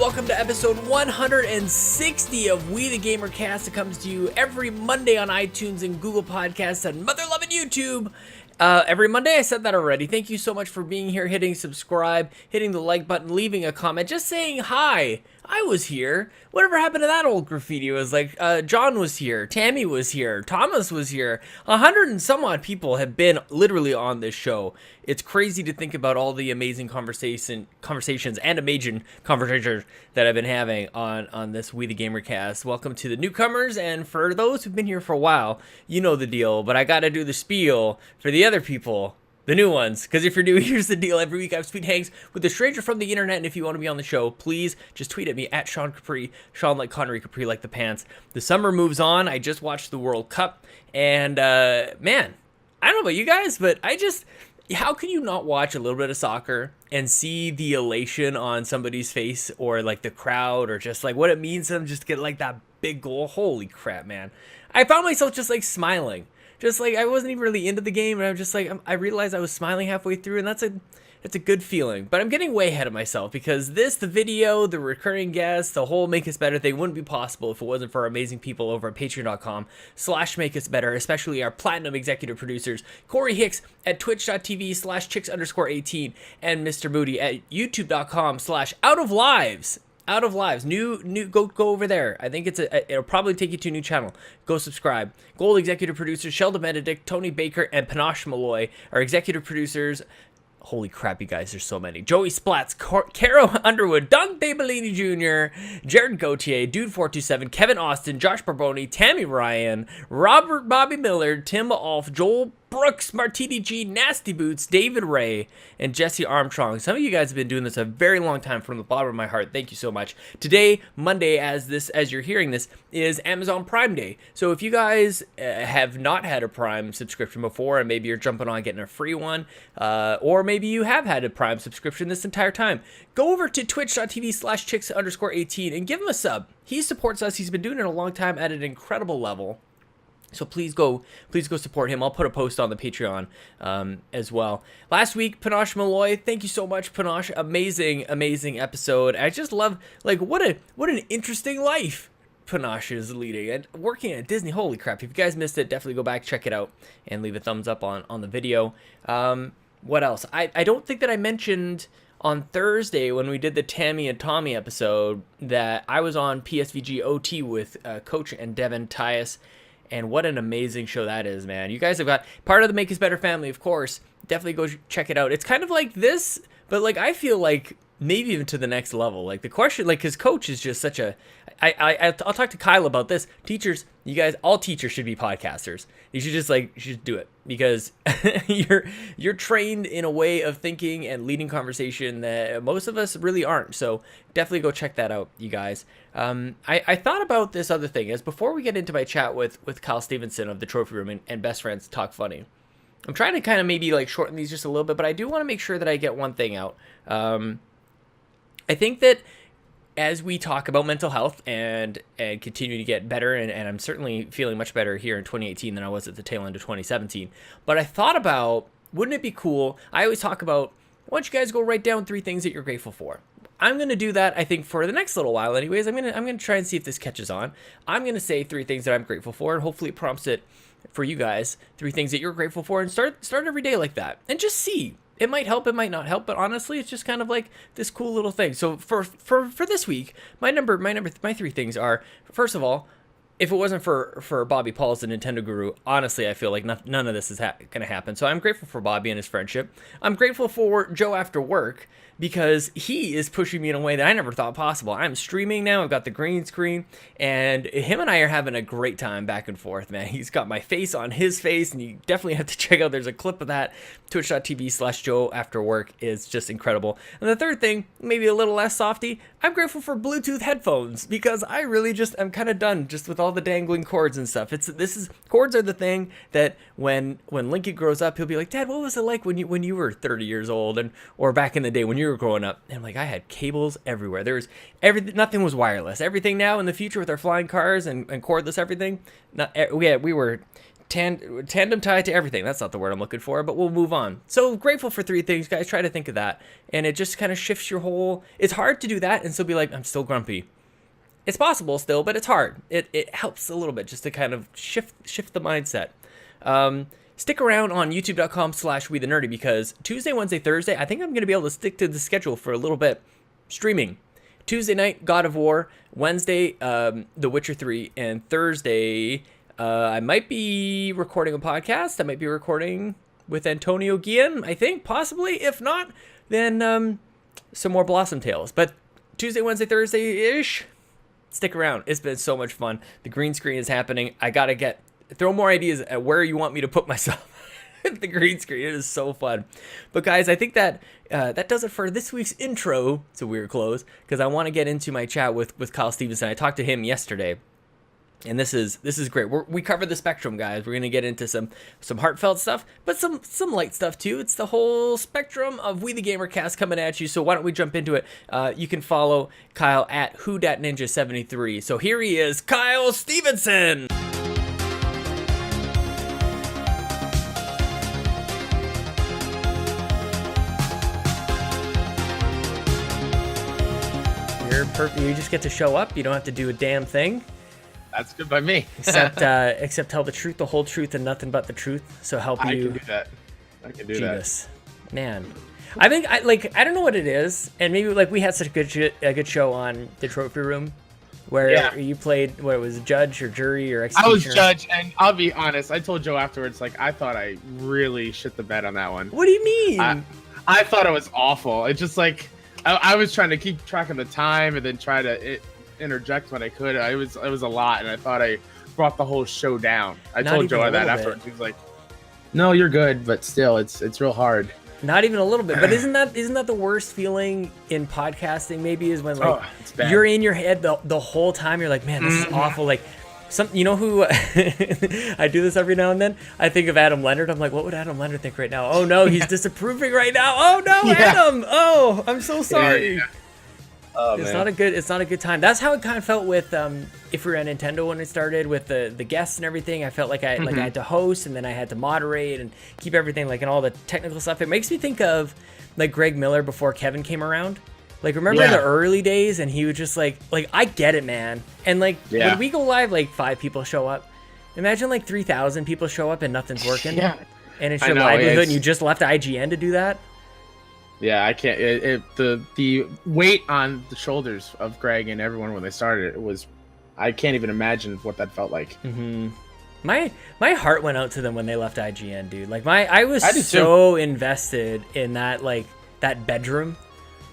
welcome to episode 160 of We the GamerCast. It comes to you every Monday on iTunes and Google Podcasts and mother-loving YouTube. Every Monday, I said that already. Thank you so much for being here, hitting subscribe, hitting the like button, leaving a comment, just saying hi. I was here. Whatever happened to that old graffiti? It was like, John was here, Tammi was here, Thomas was here. 100 and some odd people have been literally on this show. It's crazy to think about all the amazing conversations and amazing conversations that I've been having on this We the GamerCast. Welcome to the newcomers, and for those who've been here for a while, you know the deal, but I gotta do the spiel for the other people. The new ones, because if you're new, here's the deal. Every week I have Sweet Hangs with a stranger from the internet, and if you want to be on the show, please just tweet at me at Sean Capri, Sean like Connery, Capri like the pants. The summer moves on. I just watched the World Cup, and man, I don't know about you guys, but how can you not watch a little bit of soccer and see the elation on somebody's face, or like the crowd, or just like what it means to them just get like that big goal? Holy crap, man. I found myself just like smiling. Just like I wasn't even really into the game, and I'm just like I realized I was smiling halfway through, and that's a good feeling. But I'm getting way ahead of myself because the video, the recurring guests, the whole Make Us Better thing wouldn't be possible if it wasn't for our amazing people over at patreon.com/makeusbetter, especially our platinum executive producers, Corey Hicks at twitch.tv/chicks_18, and Mr. Moody at youtube.com/outoflives. Out of Lives, new, go over there. I think it'll probably take you to a new channel. Go subscribe. Gold executive producers Sheldon, Benedict, Tony Baker, and Panache Malloy are executive producers. Holy crap, you guys, there's so many. JoeySplats, Caro, Underwood, Dante, Bellini Jr., Jared Gauthier, Dude427, Kevin Austin, Josh Borbone, Tammi Ryan, Robert Bobby Miller, Tim Aulph, Joel Brooks, Martini G, NastyBoots, David Ray, and Jesse Armstrong. Some of you guys have been doing this a very long time. From the bottom of my heart, thank you so much. Today, Monday, as you're hearing this, is Amazon Prime Day. So if you guys have not had a Prime subscription before, and maybe you're jumping on getting a free one, or maybe you have had a Prime subscription this entire time, go over to twitch.tv/chicks_18 and give him a sub. He supports us. He's been doing it a long time at an incredible level. So please go support him. I'll put a post on the Patreon as well. Last week, Panache Malloy, thank you so much, Panache. Amazing episode. I just love, like, what an interesting life Panache is leading and working at Disney. Holy crap. If you guys missed it, definitely go back, check it out, and leave a thumbs up on the video. What else? I don't think that I mentioned on Thursday when we did the Tammi and Tommy episode that I was on PSVG OT with Coach and Devin, Tyus. And what an amazing show that is, man. You guys have got part of the Make Us Better family, of course. Definitely go check it out. It's kind of like this, but like I feel like maybe even to the next level. Like the question, like his Coach is just such a... I'll talk to Kyle about this. Teachers, you guys, all teachers should be podcasters. You should just do it because you're trained in a way of thinking and leading conversation that most of us really aren't. So definitely go check that out, you guys. I thought about this other thing is before we get into my chat with Kyle Stephenson of the Trophy Room and Best Friends Talk Funny. I'm trying to kind of maybe like shorten these just a little bit, but I do want to make sure that I get one thing out. I think that as we talk about mental health and continue to get better, and I'm certainly feeling much better here in 2018 than I was at the tail end of 2017, but I thought about, wouldn't it be cool? I always talk about, why don't you guys go write down 3 things that you're grateful for? I'm going to do that, I think, for the next little while anyways. I'm going to try and see if this catches on. I'm going to say 3 things that I'm grateful for, and hopefully it prompts it for you guys, 3 things that you're grateful for, and start every day like that, and just see. It might help, it might not help, but honestly, it's just kind of like this cool little thing. So for this week, my 3 things are, first of all, if it wasn't for Bobby Paul's the Nintendo guru, honestly, I feel like none of this is going to happen. So I'm grateful for Bobby and his friendship. I'm grateful for JoAfterWork because he is pushing me in a way that I never thought possible. I'm streaming now. I've got the green screen, and him and I are having a great time back and forth, man. He's got my face on his face, and you definitely have to check out. There's a clip of that. Twitch.tv/JoAfterWork is just incredible. And the third thing, maybe a little less softy, I'm grateful for Bluetooth headphones because I really I'm kind of done just with all the dangling cords and stuff. Cords are the thing that when Lincoln grows up, he'll be like, Dad, what was it like when you were 30 years old or back in the day when you were growing up? And I'm like, I had cables everywhere. There was nothing was wireless. Everything now in the future with our flying cars and cordless everything. We were tandem tie to everything. That's not the word I'm looking for, but we'll move on. So grateful for 3 things, guys. Try to think of that, and it just kind of shifts your whole. It's hard to do that and still be like, I'm still grumpy. It's possible still, but it's hard. It helps a little bit just to kind of shift the mindset. Stick around on youtube.com/WeTheNerdy because Tuesday, Wednesday, Thursday, I think I'm going to be able to stick to the schedule for a little bit. Streaming. Tuesday night, God of War. Wednesday, The Witcher 3. And Thursday, I might be recording a podcast. I might be recording with Antonio Guillen, I think, possibly. If not, then some more Blossom Tales. But Tuesday, Wednesday, Thursday-ish, stick around. It's been so much fun. The green screen is happening. I got to throw more ideas at where you want me to put myself. The green screen, it is so fun. But guys, I think that that does it for this week's intro. It's a weird close because I want to get into my chat with Kyle Stephenson. I talked to him yesterday, and this is great. We covered the spectrum, guys. We're gonna get into some heartfelt stuff, but some light stuff too. It's the whole spectrum of We the GamerCast coming at you. So why don't we jump into it? You can follow Kyle at WhoDatNinja73. So here he is, Kyle Stephenson. You just get to show up. You don't have to do a damn thing. That's good by me. except tell the truth, the whole truth, and nothing but the truth. So help you. I can do that. I can do Jeebus. That. Man, I think I don't know what it is, and maybe we had such a good show on the trophy room, where you played what was judge or jury or executioner. I was judge, and I'll be honest. I told Joe afterwards, I thought I really shit the bed on that one. What do you mean? I thought it was awful. It's just I was trying to keep track of the time and then try to interject when I could. It was a lot, and I thought I brought the whole show down. I told Joe that afterwards. He was like, "No, you're good, but still, it's real hard." Not even a little bit. But isn't that the worst feeling in podcasting? Maybe is when you're in your head the whole time. You're like, "Man, this is awful." You know who I do this every now and then. I think of Adam Leonard. I'm like, what would Adam Leonard think right now? Oh no, he's disapproving right now. Oh no, Adam. Oh, I'm so sorry. Oh, it's not a good time. That's how it kind of felt with If We Were at Nintendo when it started with the guests and everything. I felt like I had to host and then I had to moderate and keep everything and all the technical stuff. It makes me think of Greg Miller before Kevin came around. Remember in the early days, and he would just I get it, man. And when we go live, 5 people show up. Imagine 3,000 people show up and nothing's working. Yeah. And it's your livelihood, and you just left IGN to do that. Yeah, I can't. The weight on the shoulders of Greg and everyone when they started, I can't even imagine what that felt like. Mm-hmm. My heart went out to them when they left IGN, dude. I was so invested in that that bedroom.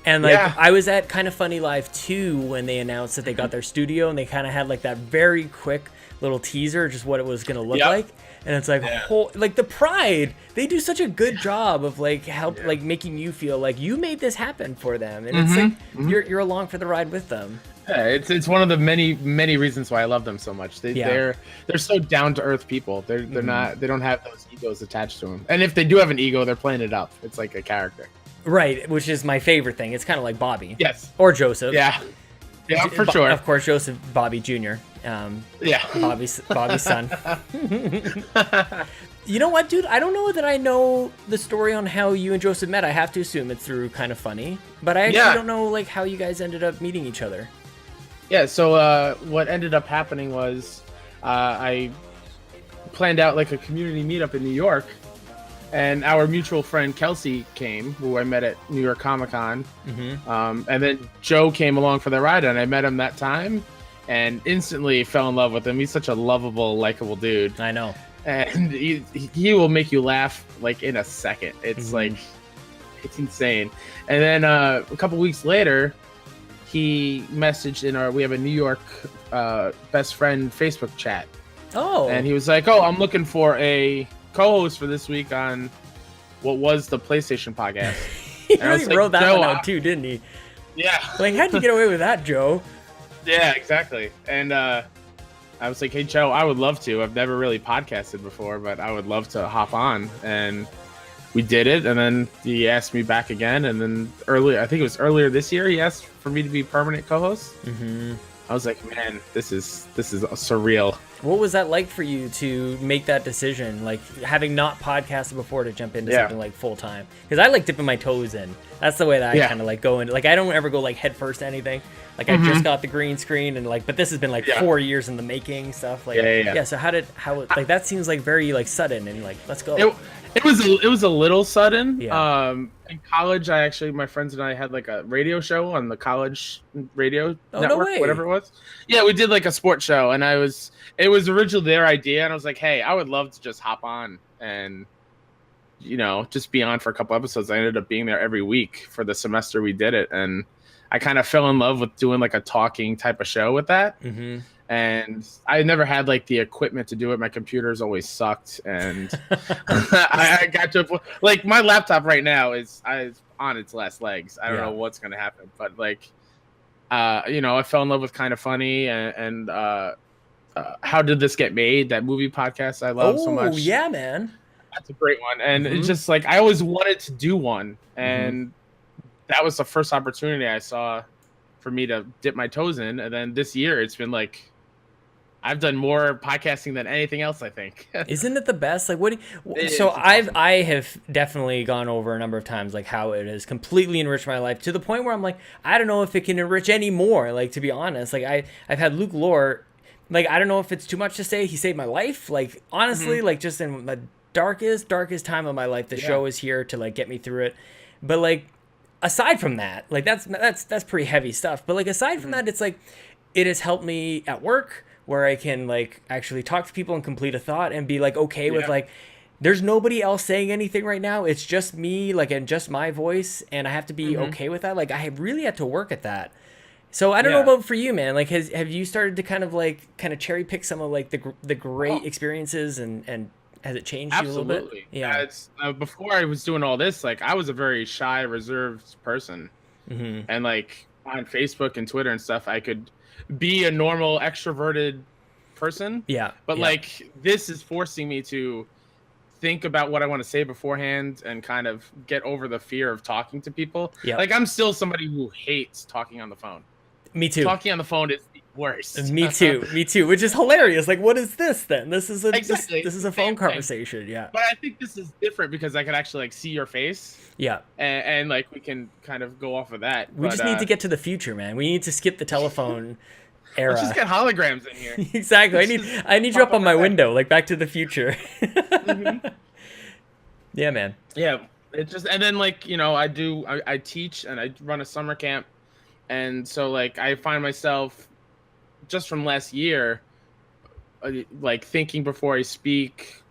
And I was at Kind of Funny Live 2 when they announced that they got their studio, and they kind of had that very quick little teaser, just what it was going to look like. And it's the pride, they do such a good job of making you feel like you made this happen for them. And it's you're along for the ride with them. Yeah, it's one of the many reasons why I love them so much. They're so down to earth people. They don't have those egos attached to them. And if they do have an ego, they're playing it up. It's like a character. Right, which is my favorite thing. It's kind of like Bobby. Yes. Or Joseph. Yeah, for sure. Of course, Joseph, Bobby Jr. Bobby's son. You know what, dude? I don't know that I know the story on how you and Joseph met. I have to assume it's through Kind of Funny. But I actually don't know how you guys ended up meeting each other. Yeah, so what ended up happening was I planned out a community meetup in New York. And our mutual friend Kelsey came, who I met at New York Comic Con. And then Joe came along for the ride, and I met him that time and instantly fell in love with him. He's such a lovable, likable dude. I know. And he will make you laugh in a second. It's it's insane. And then a couple weeks later, he messaged we have a New York best friend Facebook chat. Oh. And he was like, "Oh, I'm looking for a co-host for this week on what was the PlayStation podcast." He really wrote that one out too, didn't he? Yeah. How'd you get away with that, Joe? Yeah, exactly. And I was like, "Hey, Joe, I would love to. I've never really podcasted before, but I would love to hop on." And we did it, and then he asked me back again, and then I think it was earlier this year, he asked for me to be permanent co-host. I was like, "Man, this is surreal." What was that like for you to make that decision, like having not podcasted before, to jump into something like full time? Because I like dipping my toes in. That's the way that I kind of like go into. Like I don't ever go like head first to anything. Like I just got the green screen and like, but this has been like 4 years in the making stuff. Like So how like that seems like very like sudden and like let's go. It was a little sudden. In college, my friends and I had like a radio show on the college radio network, whatever it was. Yeah, we did like a sports show, and it was originally their idea, and I was like, hey, I would love to just hop on and just be on for a couple episodes. I ended up being there every week for the semester we did it, and I kind of fell in love with doing like a talking type of show with that. And I never had like the equipment to do it. My computers always sucked, and I got to a point, like my laptop right now is on its last legs. I don't know what's gonna happen, but like, I fell in love with Kind of Funny and How Did This Get Made? That movie podcast I love so much. Oh yeah, man, that's a great one. And it's just like I always wanted to do one, and that was the first opportunity I saw for me to dip my toes in. And then this year, it's been like, I've done more podcasting than anything else, I think. Isn't it the best? Like, I have definitely gone over a number of times, like how it has completely enriched my life to the point where I'm like, I don't know if it can enrich any more. Like, to be honest, like I've had Luke Lore, like, I don't know if it's too much to say he saved my life. Like, honestly, like just in the darkest time of my life, the show is here to like get me through it. But like, aside from that, like that's pretty heavy stuff. But like, aside from that, it's like, it has helped me at work, where I can like actually talk to people and complete a thought and be like okay with like there's nobody else saying anything right now, it's just me, like, and just my voice, and I have to be okay with that. Like I really had to work at that. So I don't know about for you, man. Like have you started to kind of cherry pick some of like the great experiences, and has it changed you a little bit? Yeah, it's before I was doing all this, like I was a very shy, reserved person, and like on Facebook and Twitter and stuff, I could be a normal extroverted person, but like this is forcing me to think about what I want to say beforehand and kind of get over the fear of talking to people. Like I'm still somebody who hates talking on the phone. Me too. Talking on the phone is the worst. Me too, which is hilarious. Like, what is this then? This is this is a phone conversation. But I think this is different because I can actually like see your face, and like we can kind of go off of that. We just need to get to the future, man. We need to skip the telephone era. Let's just get holograms in here. Exactly. I need you up on my window, like Back to the Future. Yeah, man. Yeah, it just, and then like I teach and I run a summer camp, and so like I find myself just from last year, like thinking before I speak,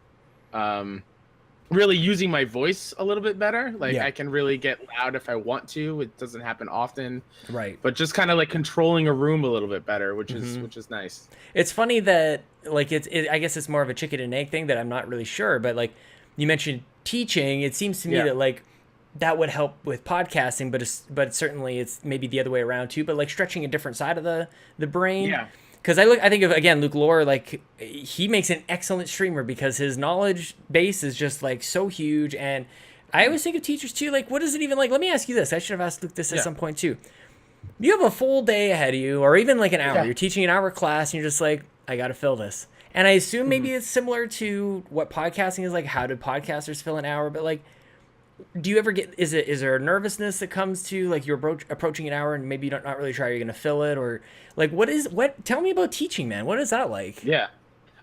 really using my voice a little bit better. Like I can really get loud if I want to. It doesn't happen often, right? But just kind of like controlling a room a little bit better, which is nice. It's funny that like I guess it's more of a chicken and egg thing that I'm not really sure. But like you mentioned teaching, it seems to me that like that would help with podcasting, but certainly it's maybe the other way around too. But like stretching a different side of the brain. Yeah. Because I think of, again, Luke Lore, like he makes an excellent streamer because his knowledge base is just like so huge. And I always think of teachers too, like what is it even like? Let me ask you this. I should have asked Luke this at some point too. You have a full day ahead of you, or even like an hour. You're teaching an hour class, and you're just like, I got to fill this. And I assume maybe it's similar to what podcasting is like. How do podcasters fill an hour? But like, do you ever get, is there a nervousness that comes to like you're approaching an hour and maybe you're not really sure you're going to fill it, or like tell me about teaching, man. What is that like? Yeah.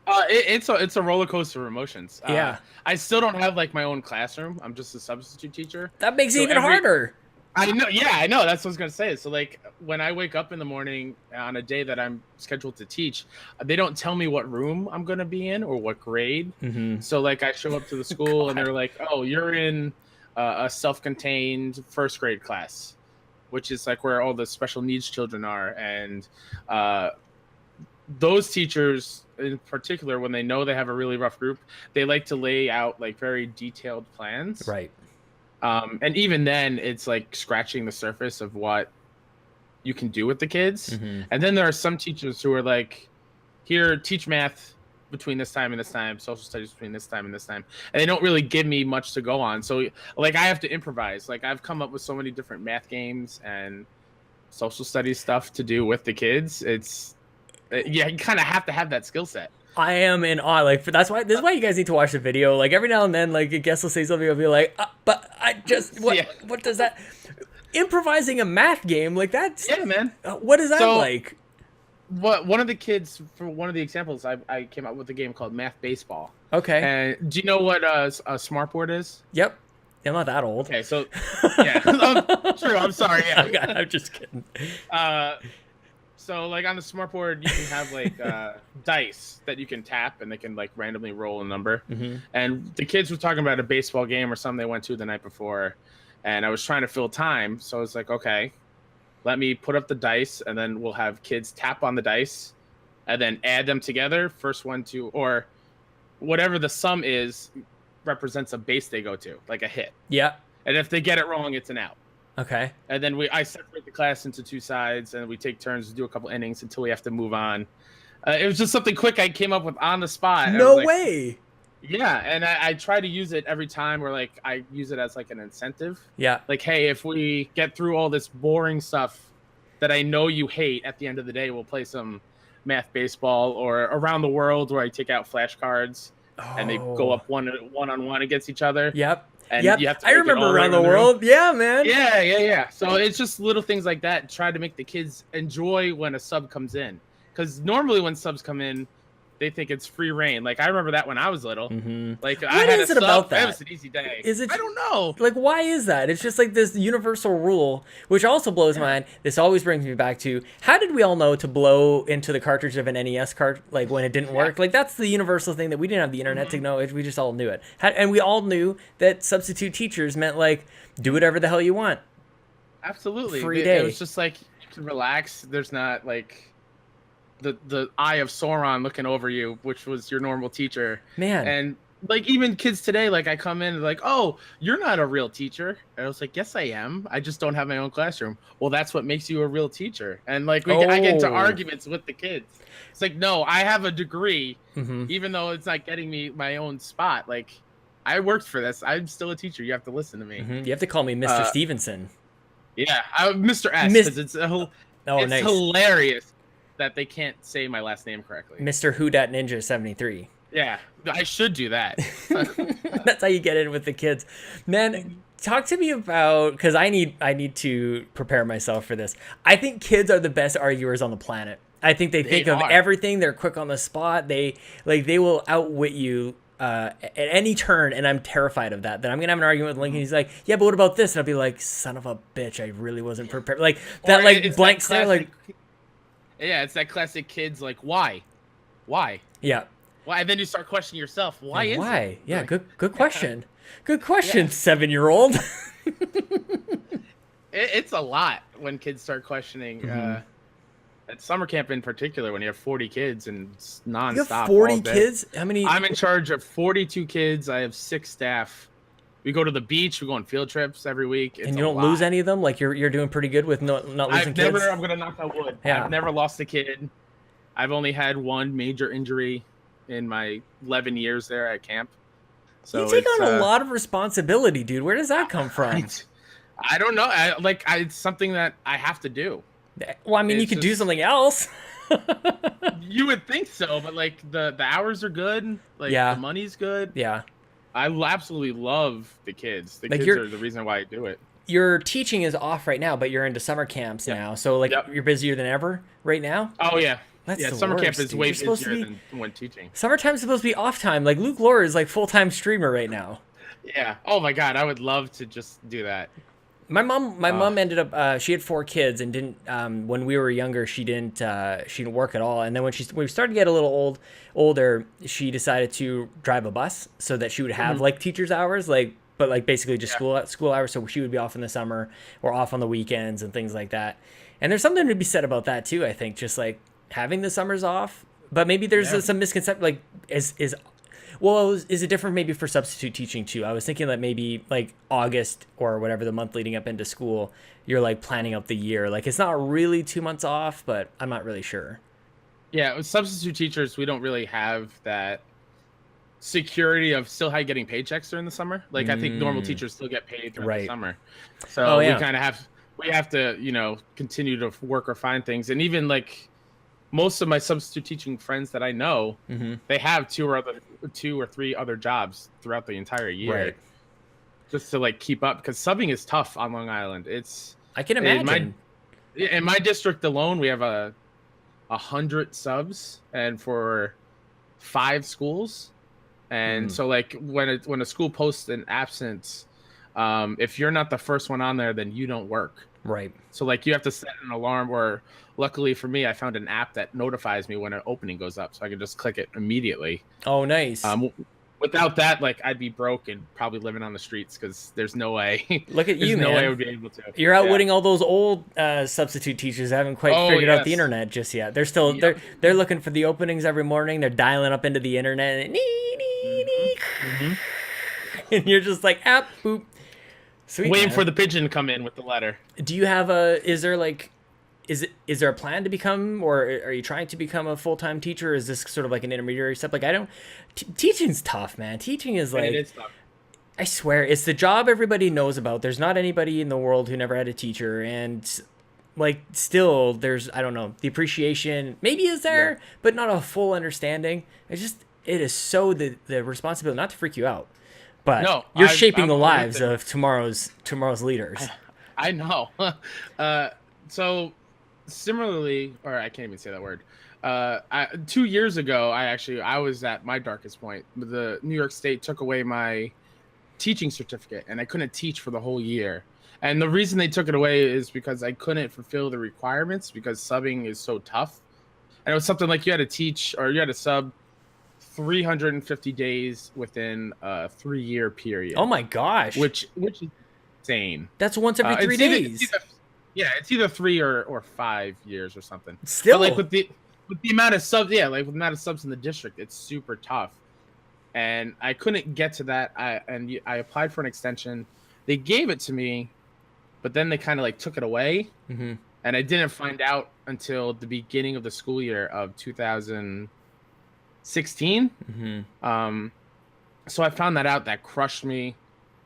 It's a roller coaster of emotions. I still don't have like my own classroom. I'm just a substitute teacher. That makes it even harder. I know. Yeah, I know. That's what I was going to say. So like when I wake up in the morning on a day that I'm scheduled to teach, they don't tell me what room I'm going to be in or what grade. So like I show up to the school and they're like, oh, you're in a self-contained first grade class, which is like where all the special needs children are. And those teachers in particular, when they know they have a really rough group, they like to lay out like very detailed plans. Right. And even then it's like scratching the surface of what you can do with the kids. And then there are some teachers who are like, here, teach math between this time and this time, social studies between this time and this time, and they don't really give me much to go on. So like I have to improvise. Like I've come up with so many different math games and social studies stuff to do with the kids. It's you kind of have to have that skill set. I am in awe. Like, that's why this is why you guys need to watch the video. Like every now and then, like a guest will say something, I'll be like, but I just what does that? Improvising a math game like that's man. What is that like? One of the kids for one of the examples, I came up with a game called Math Baseball. Okay. And do you know what a smartboard is? Yep. I'm not that old. Okay, so yeah, true. I'm sorry. Yeah, I'm just kidding. So like on the smartboard, you can have like dice that you can tap, and they can like randomly roll a number. Mm-hmm. And the kids were talking about a baseball game or something they went to the night before, and I was trying to fill time, so I was like, okay, let me put up the dice, and then we'll have kids tap on the dice, and then add them together. First one to, or whatever the sum is, represents a base they go to, like a hit. Yeah. And if they get it wrong, it's an out. Okay. And then I separate the class into two sides, and we take turns to do a couple innings until we have to move on. It was just something quick I came up with on the spot. No way. Yeah, and I try to use it every time, where like I use it as like an incentive. Yeah. Like, hey, if we get through all this boring stuff that I know you hate, at the end of the day, we'll play some math baseball or Around the World, where I take out flashcards and they go up one on one against each other. Yep. And yep. You have to I remember Around the World. Yeah, man. Yeah. So it's just little things like that. Try to make the kids enjoy when a sub comes in. Because normally when subs come in, they think it's free reign. Like, I remember that when I was little. Mm-hmm. Like, what is it about that? It was an easy day. Is it? I don't know. Like, why is that? It's just like this universal rule, which also blows my mind. This always brings me back to, how did we all know to blow into the cartridge of an NES card, like, when it didn't work? Like, that's the universal thing that we didn't have the internet to know. We just all knew it. And we all knew that substitute teachers meant, like, do whatever the hell you want. Absolutely. Free day. It was just like, you can relax. There's not, like, the eye of Sauron looking over you, which was your normal teacher. Man. And like, even kids today, like, I come in and like, oh, you're not a real teacher. And I was like, yes, I am. I just don't have my own classroom. Well, that's what makes you a real teacher. And like, I get into arguments with the kids. It's like, no, I have a degree, even though it's not getting me my own spot. Like, I worked for this. I'm still a teacher. You have to listen to me. You have to call me Mr. Stephenson. Yeah, Mr. S, because it's nice. Hilarious that they can't say my last name correctly. Mr. Ninja 73. Yeah, I should do that. That's how you get in with the kids. Man, talk to me about, because I need to prepare myself for this. I think kids are the best arguers on the planet. I think they think of everything. They're quick on the spot. They will outwit you at any turn, and I'm terrified of that. That I'm going to have an argument with Lincoln. He's like, yeah, but what about this? And I'll be like, son of a bitch, I really wasn't prepared. Like, that, like, blank stare, like... Yeah, it's that classic kids, like, why? Yeah. Why? And then you start questioning yourself. Why? Yeah, good question. Good question, 7-year-old. It's a lot when kids start questioning. At summer camp in particular, when you have 40 kids and it's nonstop. You have 40 kids? How many? I'm in charge of 42 kids. I have 6 staff. We go to the beach. We go on field trips every week. And you don't lose any of them? Like, you're doing pretty good with not losing kids? I'm going to knock on wood. Yeah. I've never lost a kid. I've only had one major injury in my 11 years there at camp. So you take on a lot of responsibility, dude. Where does that come from? I don't know. It's something that I have to do. Well, I mean, you could do something else. You would think so, but like the hours are good. Like, the money's good. Yeah. I absolutely love the kids. The kids are the reason why I do it. Your teaching is off right now, but you're into summer camps now. So, like, you're busier than ever right now? Oh, yeah. That's the summer worst, camp is dude. way busier than when teaching. Summertime's supposed to be off time. Like, Luke Laura is, like, full-time streamer right now. Yeah. Oh, my God. I would love to just do that. My mom ended up she had 4 kids and didn't when we were younger she didn't work at all, and then when we started to get a little older she decided to drive a bus so that she would have like teachers hours, but basically just school hours, so she would be off in the summer or off on the weekends and things like that. And there's something to be said about that too, I think, just like having the summers off. But maybe there's some misconception, like is it different maybe for substitute teaching too? I was thinking that maybe like August or whatever the month leading up into school, you're like planning out the year. Like, it's not really 2 months off, but I'm not really sure. Yeah, with substitute teachers, we don't really have that security of still getting paychecks during the summer. Like, I think normal teachers still get paid during the summer. So we kind of have to, continue to work or find things. And even like most of my substitute teaching friends that I know, Mm-hmm. they have two or three other jobs throughout the entire year, Right. just to like keep up, because subbing is tough on Long Island. I can imagine. In my district alone, we have 100 subs, and for 5 schools. And so like when a school posts an absence, if you're not the first one on there, then you don't work. Right. So like you have to set an alarm, or luckily for me, I found an app that notifies me when an opening goes up, so I can just click it immediately. Oh, nice. Without that, like I'd be broke and probably living on the streets, because there's no way. Look at you, man. There's no way I would be able to. You're outwitting all those old substitute teachers that haven't quite figured out the internet just yet. They're still they're looking for the openings every morning. They're dialing up into the internet, and, and you're just like, boop. Sweet, waiting man. for the pigeon to come in with the letter. Do you have is there a plan to become, or are you trying to become a full-time teacher? Or is this sort of like an intermediary step? Like, teaching's tough, man. Teaching is like, It is tough. I swear, it's the job everybody knows about. There's not anybody in the world who never had a teacher, and like still there's, I don't know, the appreciation maybe is there, but not a full understanding. It is so the responsibility, not to freak you out, but you're shaping the lives of tomorrow's leaders. I know. So similarly, or I can't even say that word. 2 years ago, I was at my darkest point. The New York State took away my teaching certificate, and I couldn't teach for the whole year. And the reason they took it away is because I couldn't fulfill the requirements, because subbing is so tough. And it was something like you had to teach, or you had to sub 350 days within a 3-year period. Oh my gosh. Which is insane. That's once every 3 days. It's either 3 or 5 years or something. Still, but like with the amount of subs, with the amount of subs in the district, it's super tough. And I couldn't get to that. I applied for an extension. They gave it to me, but then they kind of like took it away. Mm-hmm. And I didn't find out until the beginning of the school year of 2016. Mm-hmm. So I found that out. That crushed me,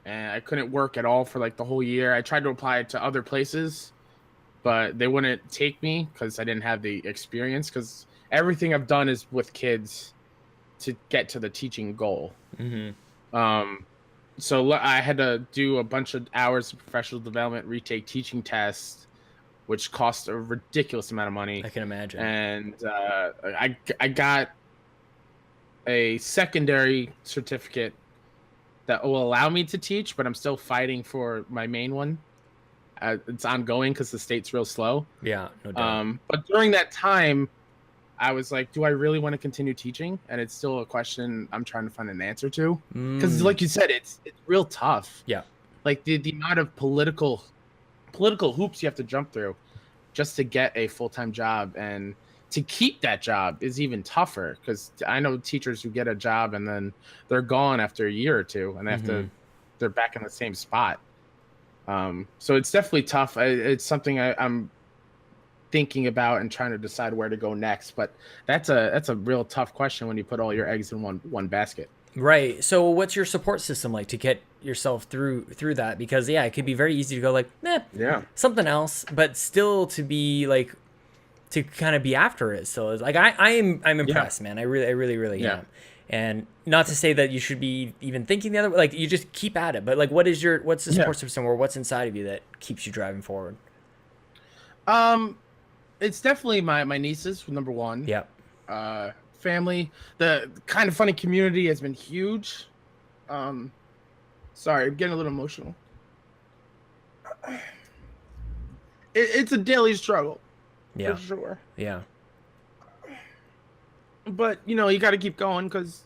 and I couldn't work at all for like the whole year. I tried to apply to other places, but they wouldn't take me because I didn't have the experience, because everything I've done is with kids to get to the teaching goal. Mm-hmm. So I had to do a bunch of hours of professional development, retake teaching tests, which cost a ridiculous amount of money. I can imagine. And I got a secondary certificate that will allow me to teach, but I'm still fighting for my main one. It's ongoing because the state's real slow. Yeah, no doubt. But during that time, I was like, do I really want to continue teaching? And it's still a question I'm trying to find an answer to. Because like you said, it's real tough. Yeah. Like the amount of political hoops you have to jump through just to get a full-time job, and to keep that job is even tougher, because I know teachers who get a job and then they're gone after a year or two, and they're back in the same spot. So it's definitely tough. It's something I'm thinking about and trying to decide where to go next. But that's a real tough question when you put all your eggs in one basket. Right. So what's your support system like to get yourself through that? Because it could be very easy to go like, something else, but still to be like, to kind of be after it. So it's like, I'm impressed, man. I really am. And not to say that you should be even thinking the other way, like you just keep at it. But like, what's the support system, or what's inside of you that keeps you driving forward? It's definitely my nieces, number one. Yeah. Family. The kind of funny community has been huge. Sorry, I'm getting a little emotional. It's a daily struggle. Yeah. For sure. Yeah. But, you got to keep going, because...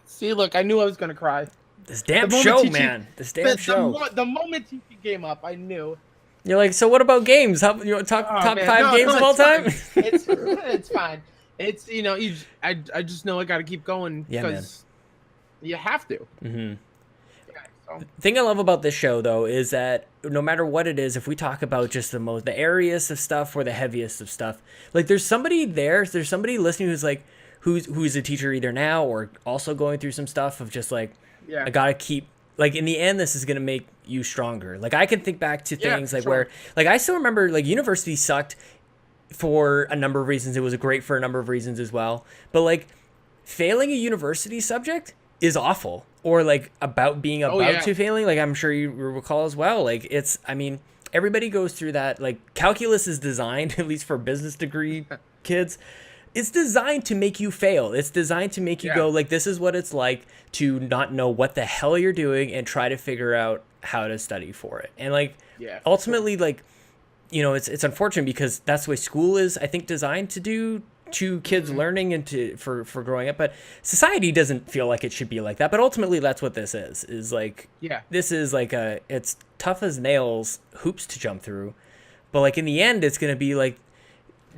See, look, I knew I was going to cry. This damn show, man. This damn show. The moment you came up, I knew. You're like, so what about games? You want to talk top 5 games of all time? It's fine. It's, I just know I got to keep going, because you have to. Mm-hmm. The thing I love about this show, though, is that no matter what it is, if we talk about just the airiest of stuff or the heaviest of stuff, like there's somebody listening who's like, who's a teacher either now or also going through some stuff of just like, I gotta keep, like in the end, this is gonna make you stronger. Like I can think back to things like where, like I still remember like university sucked for a number of reasons. It was great for a number of reasons as well. But like failing a university subject is awful, or like being about to failing. Like I'm sure you recall as well. Like I mean, everybody goes through that. Like calculus is designed, at least for business degree kids, it's designed to make you fail. It's designed to make you go like, this is what it's like to not know what the hell you're doing and try to figure out how to study for it. And like, ultimately, like, you know, it's unfortunate because that's the way school is, I think, designed to do to kids learning and for growing up. But society doesn't feel like it should be like that. But ultimately, that's what this is like, this is like it's tough as nails hoops to jump through. But like in the end, it's going to be like,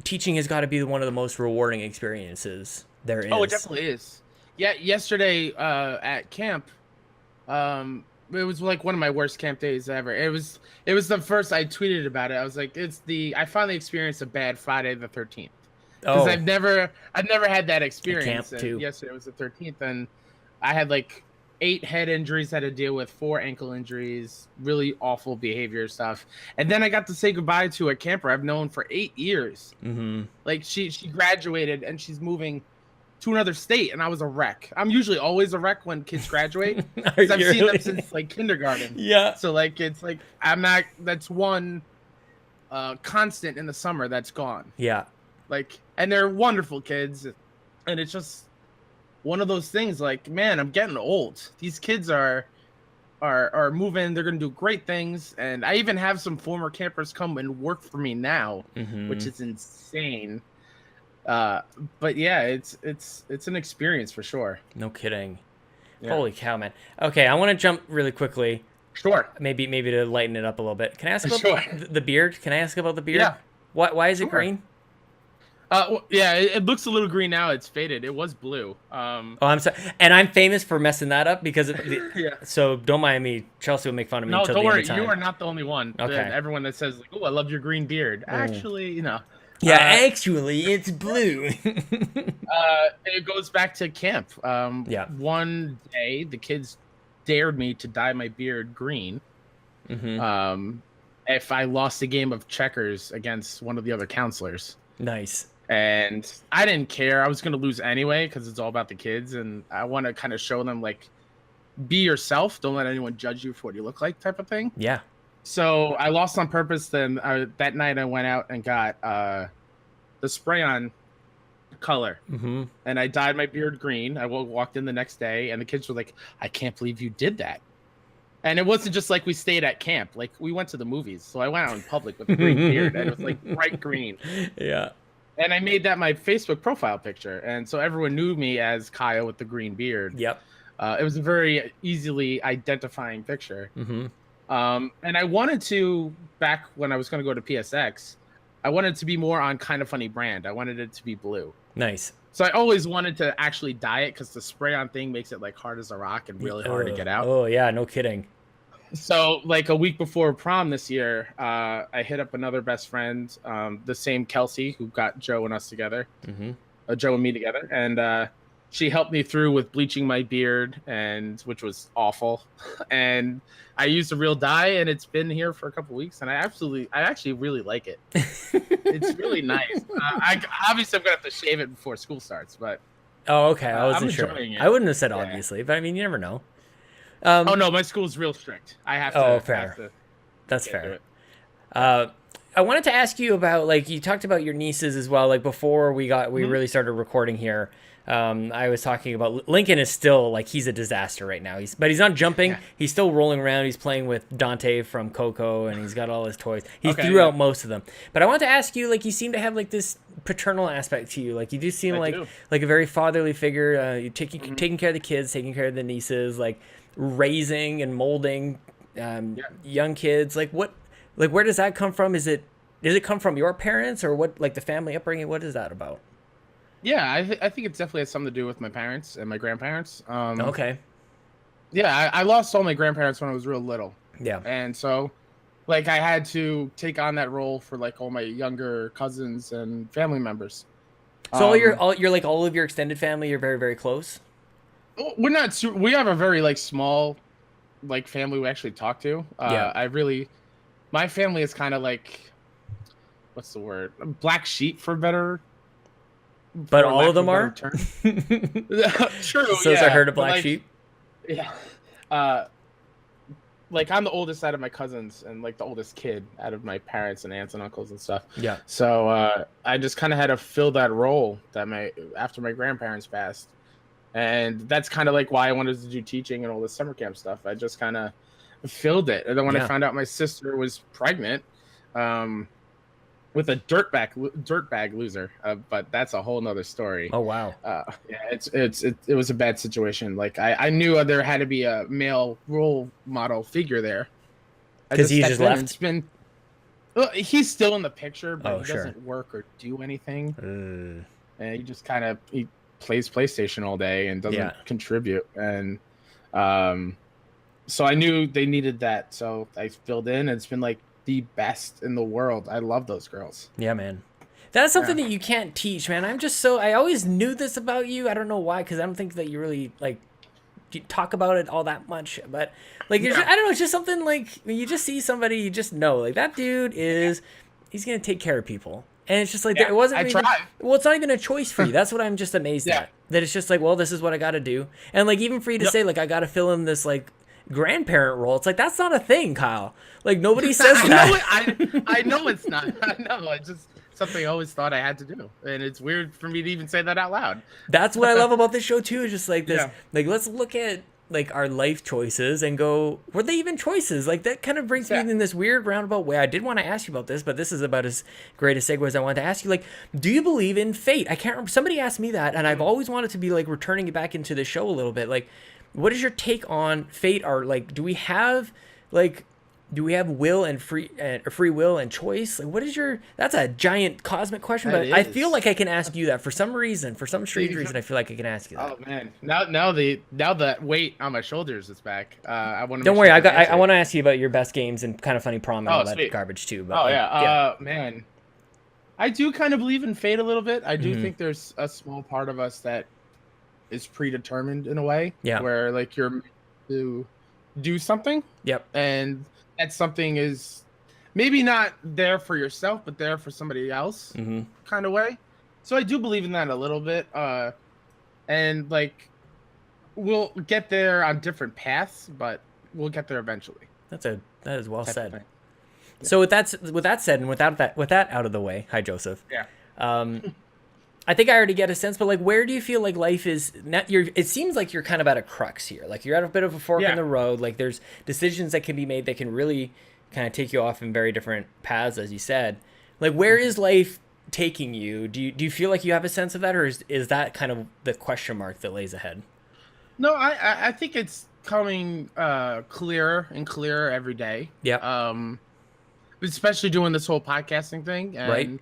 teaching has got to be one of the most rewarding experiences there is. Oh, it definitely is. Yeah, yesterday at camp, it was like one of my worst camp days ever. It was the first I tweeted about it. I was like, I finally experienced a bad Friday the 13th. Because I've never had that experience. Camp too. Yesterday was the 13th, and I had like 8 head injuries I had to deal with, 4 ankle injuries, really awful behavior stuff. And then I got to say goodbye to a camper I've known for 8 years. Mm-hmm. Like she graduated and she's moving to another state, and I was a wreck. I'm usually always a wreck when kids graduate because I've seen them since like kindergarten. Yeah. So like it's like that's one constant in the summer that's gone. Yeah. Like, and they're wonderful kids, and it's just one of those things. Like, man, I'm getting old. These kids are moving. They're gonna do great things, and I even have some former campers come and work for me now, which is insane. But yeah, it's an experience for sure. No kidding. Yeah. Holy cow, man. Okay, I want to jump really quickly. Sure. Maybe to lighten it up a little bit. Can I ask about the beard? Can I ask about the beard? Yeah. Why is it green? Yeah, it looks a little green now. It's faded. It was blue. I'm sorry, and I'm famous for messing that up because so don't mind me. Chelsea will make fun of me. No, until don't the worry. End of time. You are not the only one. Okay. Everyone that says, like, "Oh, I love your green beard." Actually, you know. Yeah, actually, it's blue. It goes back to camp. One day, the kids dared me to dye my beard green. If I lost a game of checkers against one of the other counselors. Nice. And I didn't care. I was going to lose anyway because it's all about the kids. And I want to kind of show them, like, be yourself. Don't let anyone judge you for what you look like type of thing. Yeah. So I lost on purpose. Then that night I went out and got the spray-on color. And I dyed my beard green. I walked in the next day, and the kids were like, I can't believe you did that. And it wasn't just like we stayed at camp. Like, we went to the movies. So I went out in public with a green beard. And it was, like, bright green. Yeah. And I made that my Facebook profile picture. And so everyone knew me as Kyle with the green beard. Yep. It was a very easily identifying picture. And I wanted to, back when I was going to go to PSX, I wanted to be more on Kind of Funny brand. I wanted it to be blue. Nice. So I always wanted to actually dye it because the spray-on thing makes it like hard as a rock and really hard to get out. Oh, yeah, no kidding. So, like a week before prom this year, I hit up another best friend, the same Kelsey, who got Joe and us together, Joe and me together, and she helped me through with bleaching my beard, which was awful. And I used a real dye, and it's been here for a couple weeks, and I actually really like it. It's really nice. Obviously, I'm gonna have to shave it before school starts, but okay, I wasn't sure. I wouldn't have said obviously, but I mean, you never know. Oh no, my school's real strict. I have to. Oh, fair. That's fair. I wanted to ask you about, like, you talked about your nieces as well. Like, before we really started recording here, I was talking about Lincoln is still, like, he's a disaster right now. But he's not jumping. Yeah. He's still rolling around. He's playing with Dante from Coco, and he's got all his toys. He threw out most of them. But I want to ask you, like, you seem to have, like, this paternal aspect to you. Like, you do seem like a very fatherly figure. You're taking care of the kids, taking care of the nieces, like, raising and molding young kids. Like, where does that come from? Does it come from your parents, or what, like the family upbringing? What is that about? Yeah, I think it definitely has something to do with my parents and my grandparents. Okay. Yeah, I lost all my grandparents when I was real little. Yeah. And so, like, I had to take on that role for, like, all my younger cousins and family members. So all of your extended family, you're very, very close? We're not. We have a very, like, small, like, family we actually talk to. My family is kind of like what's the word? Black sheep for better. But all of them are? True. So it's a herd of black sheep? Yeah. Like I'm the oldest out of my cousins and like the oldest kid out of my parents and aunts and uncles and stuff. Yeah. So I just kind of had to fill that role after my grandparents passed. And that's kind of like why I wanted to do teaching and all this summer camp stuff. I just kind of filled it. And then when I found out my sister was pregnant, with a dirtbag loser, but that's a whole nother story. Oh wow. Yeah, it was a bad situation. Like I knew there had to be a male role model figure there. Because he just left. Well, he's still in the picture, but he sure. doesn't work or do anything. And he just he plays PlayStation all day and doesn't contribute. And so I knew they needed that, so I filled in. And it's been like the best in the world. I love those girls. Yeah, man. That's something that you can't teach, man. I always knew this about you. I don't know why, because I don't think that you really like talk about it all that much. But like, I don't know, it's just something like when you just see somebody, you just know like that dude he's gonna take care of people. And it's just like it wasn't. Well, it's not even a choice for you. That's what I'm just amazed at. That it's just like, well, this is what I got to do. And like even for you to say like I got to fill in this like grandparent role, it's like that's not a thing, Kyle. Like nobody says that. I know it's not. I know. It's just something I always thought I had to do, and it's weird for me to even say that out loud. That's what I love about this show too. Is just like this. Like let's look at like our life choices and go, were they even choices? Like that kind of brings me in this weird roundabout way. I did want to ask you about this, but this is about as great a segue as I wanted to ask you. Like, do you believe in fate? I can't remember. Somebody asked me that, and I've always wanted to be like returning it back into the show a little bit. Like, what is your take on fate? Or like, do we have will and free will and choice? Like, what is that's a giant cosmic question, but I feel like I can ask you that for some reason, for some strange reason. I feel like I can ask you that. Oh man, now the weight on my shoulders is back. I want to. Don't worry, I want to ask you about your best games and kind of funny prom and all that garbage too. But man, I do kind of believe in fate a little bit. I do think there's a small part of us that is predetermined in a way. Yeah. Where like you're meant to do something. Yep. And that something is maybe not there for yourself, but there for somebody else kind of way. So I do believe in that a little bit. And like, we'll get there on different paths, but we'll get there eventually. That is well said. Yeah. So with that said, and with that out of the way, hi Joseph. Yeah. I think I already get a sense, but like, where do you feel like life is? It seems like you're kind of at a crux here. Like you're at a bit of a fork in the road. Like there's decisions that can be made that can really kind of take you off in very different paths, as you said. Like where is life taking you? Do you feel like you have a sense of that, or is that kind of the question mark that lays ahead? No, I think it's coming clearer and clearer every day. Yeah. Especially doing this whole podcasting thing. And right.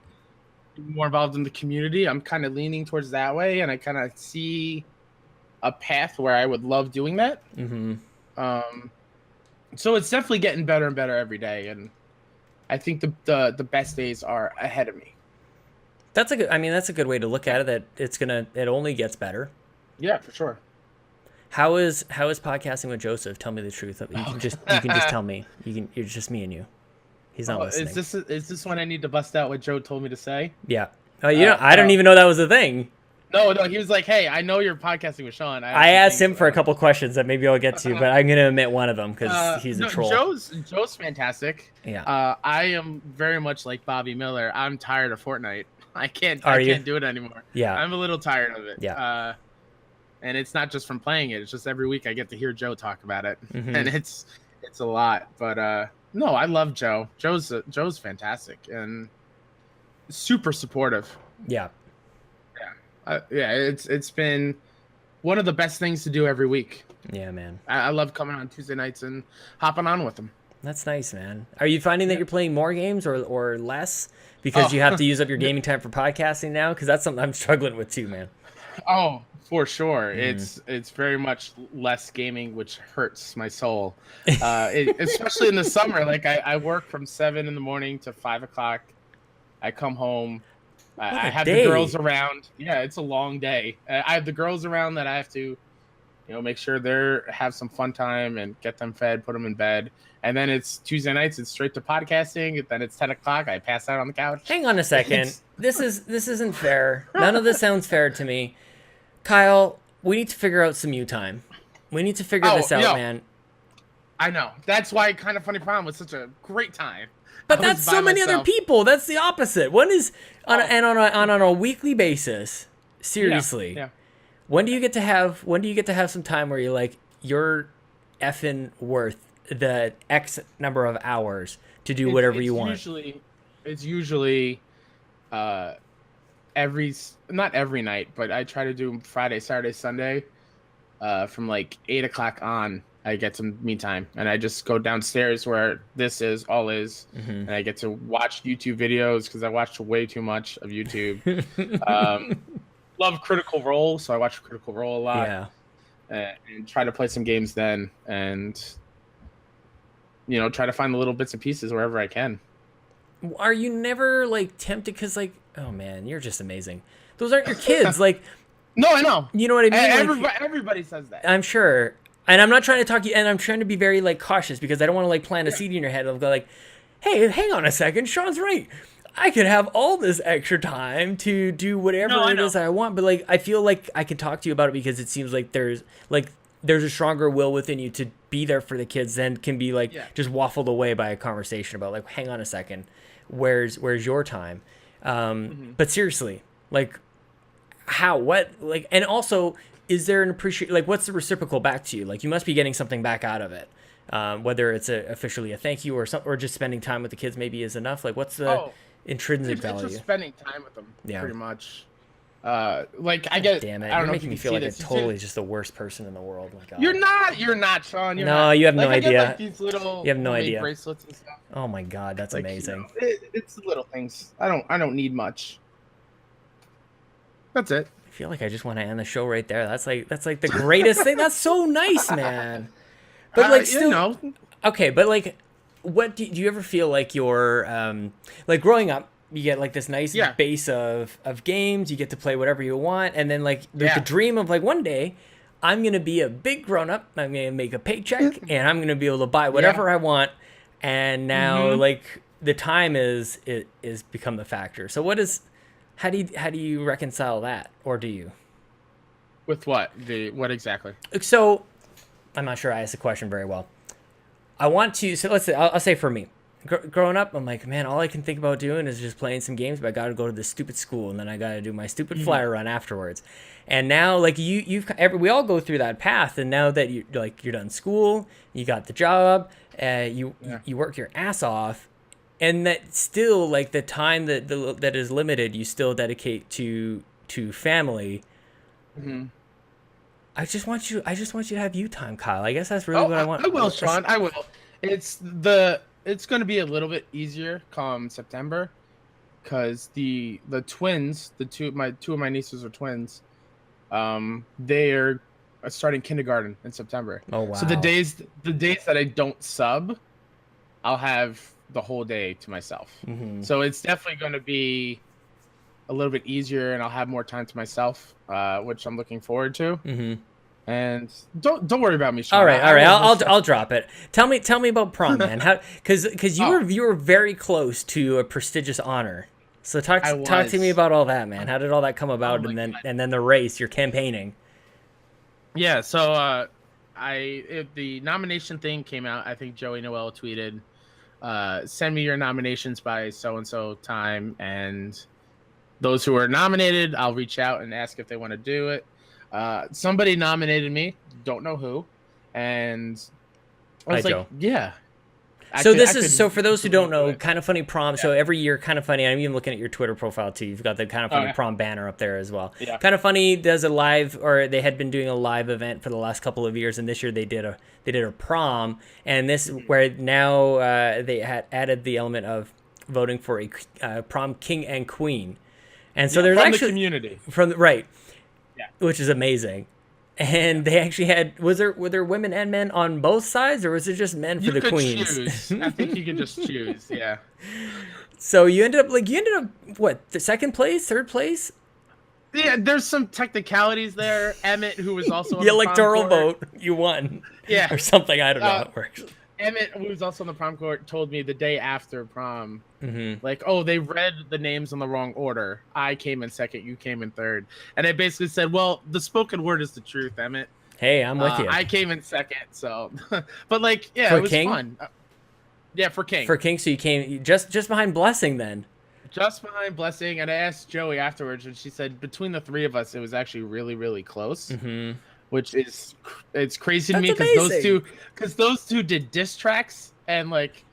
More involved in the community. I'm kind of leaning towards that way, and I kind of see a path where I would love doing that. So it's definitely getting better and better every day, and I think the best days are ahead of me. That's a good way to look at it. That it only gets better. Yeah, for sure. How is podcasting with Joseph? Tell me the truth. You can just tell me. You're just me and you. He's not listening. Is this one I need to bust out what Joe told me to say? Yeah. Oh, I don't even know that was a thing. No, he was like, "Hey, I know you're podcasting with Sean." I asked him for a couple questions that maybe I'll get to, but I'm gonna omit one of them because he's a troll. Joe's fantastic. Yeah. I am very much like Bobby Miller. I'm tired of Fortnite. I can't do it anymore. Yeah. I'm a little tired of it. Yeah. And it's not just from playing it. It's just every week I get to hear Joe talk about it, and it's a lot. But no, I love Joe. Joe's fantastic and super supportive. Yeah. It's been one of the best things to do every week. Yeah, man. I love coming on Tuesday nights and hopping on with them. That's nice, man. Are you finding that you're playing more games or less because you have to use up your gaming time for podcasting now? Because that's something I'm struggling with too, man. Oh, for sure. It's very much less gaming, which hurts my soul. Especially in the summer. Like I work from 7 a.m. to 5 o'clock. I come home. I have the girls around. Yeah, it's a long day. I have the girls around that I have to make sure they're have some fun time and get them fed, put them in bed. And then it's Tuesday nights. It's straight to podcasting. Then it's 10 o'clock. I pass out on the couch. Hang on a second. This isn't fair. None of this sounds fair to me. Kyle, we need to figure out some you time. We need to figure this out, man. I know. That's why Kind of Funny Prom was such a great time. But that's so many other people. That's the opposite. One is on a weekly basis. Seriously. Yeah. When do you get to have some time where you're like, you're effing worth the X number of hours to do whatever you want? It's usually not every night, but I try to do Friday, Saturday, Sunday. From like 8 o'clock on, I get some me time, and I just go downstairs where this is, and I get to watch YouTube videos because I watched way too much of YouTube. Love Critical Role, so I watch Critical Role a lot. Yeah. And try to play some games then, and try to find the little bits and pieces wherever I can. Are you never like tempted? Because like, oh man, you're just amazing. Those aren't your kids. Like, no, I know. You know what I mean? Everybody says that. I'm sure. And I'm not trying to talk you, and I'm trying to be very like cautious because I don't want to like plant a seed in your head of go like, hey, hang on a second, Sean's right. I could have all this extra time to do whatever it is I want, but like I feel like I can talk to you about it because it seems like there's a stronger will within you to be there for the kids than can be like just waffled away by a conversation about like, hang on a second, where's your time? But seriously, like and also, is there an what's the reciprocal back to you? Like, you must be getting something back out of it. Whether it's officially a thank you or just spending time with the kids maybe is enough. Like, what's the intrinsic value? It's just spending time with them, pretty much. Damn it! You're making me feel like totally just the worst person in the world. My God. You're not, Sean. You have no idea. Like these little you have no idea. Bracelets and stuff. Oh my God, that's amazing. It's the little things. I don't need much. That's it. I feel like I just want to end the show right there. That's like the greatest thing. That's so nice, man. But like still, okay. But like, what do you ever feel like you're like growing up? You get like this nice base of games. You get to play whatever you want, and then like there's the dream of like one day I'm gonna be a big grown up. I'm gonna make a paycheck, and I'm gonna be able to buy whatever I want. And now like the time is become the factor. So how do you reconcile that, or do you? With what? What exactly? So, I'm not sure I asked the question very well. Let's say, I'll say for me, growing up, I'm like, man, all I can think about doing is just playing some games, but I got to go to this stupid school, and then I got to do my stupid flyer run afterwards. And now, like we all go through that path, and now that you're done school, you got the job, you work your ass off. And that still, like, the time that is limited, you still dedicate to family. I just want you to have you time, Kyle. I guess that's really what I want. I will, Sean. I will. It's going to be a little bit easier come September, because the twins, two of my nieces are twins. They are starting kindergarten in September. Oh wow! So the days that I don't sub, I'll have the whole day to myself. So it's definitely going to be a little bit easier, and I'll have more time to myself, which I'm looking forward to. And don't worry about me, Sean. All right. I'll drop it. Tell me about prom, man. How? Because you were very close to a prestigious honor. So talk to me about all that, man. How did all that come about, and then the race, your campaigning? Yeah. So the nomination thing came out. I think Joey Noel tweeted, send me your nominations by so-and-so time, and those who are nominated, I'll reach out and ask if they want to do it. Somebody nominated me, don't know who, and I was like, yeah. So for those who don't know, Kind of Funny Prom. So every year, Kind of Funny, I'm even looking at your Twitter profile too. You've got the Kind of Funny Prom banner up there as well. Yeah. Kind of Funny does a live, or they had been doing a live event for the last couple of years, and this year they did a prom, and this where now they had added the element of voting for a prom king and queen, and so there's actually the community which is amazing. And they actually had, were there women and men on both sides, or was it just men for the queens? Choose. I think you can just choose. Yeah. So you ended up what, the second place, third place? Yeah, there's some technicalities there. Emmett, who was also on the the electoral prom court, vote, you won. Yeah. Or something. I don't know how it works. Emmett, who was also on the prom court, told me the day after prom, Mm-hmm. like, oh, they read the names in the wrong order. I came in second, you came in third. And I basically said, well, the spoken word is the truth, Emmett. Hey, I'm with you. I came in second, so. But, like, yeah, For it was King? fun. Yeah, for King. For King, so you came just behind Blessing then. Just behind Blessing, and I asked Joey afterwards, and she said between the three of us, it was actually really, really close. Mm-hmm. Which is crazy to That's me amazing. because those two did diss tracks, and like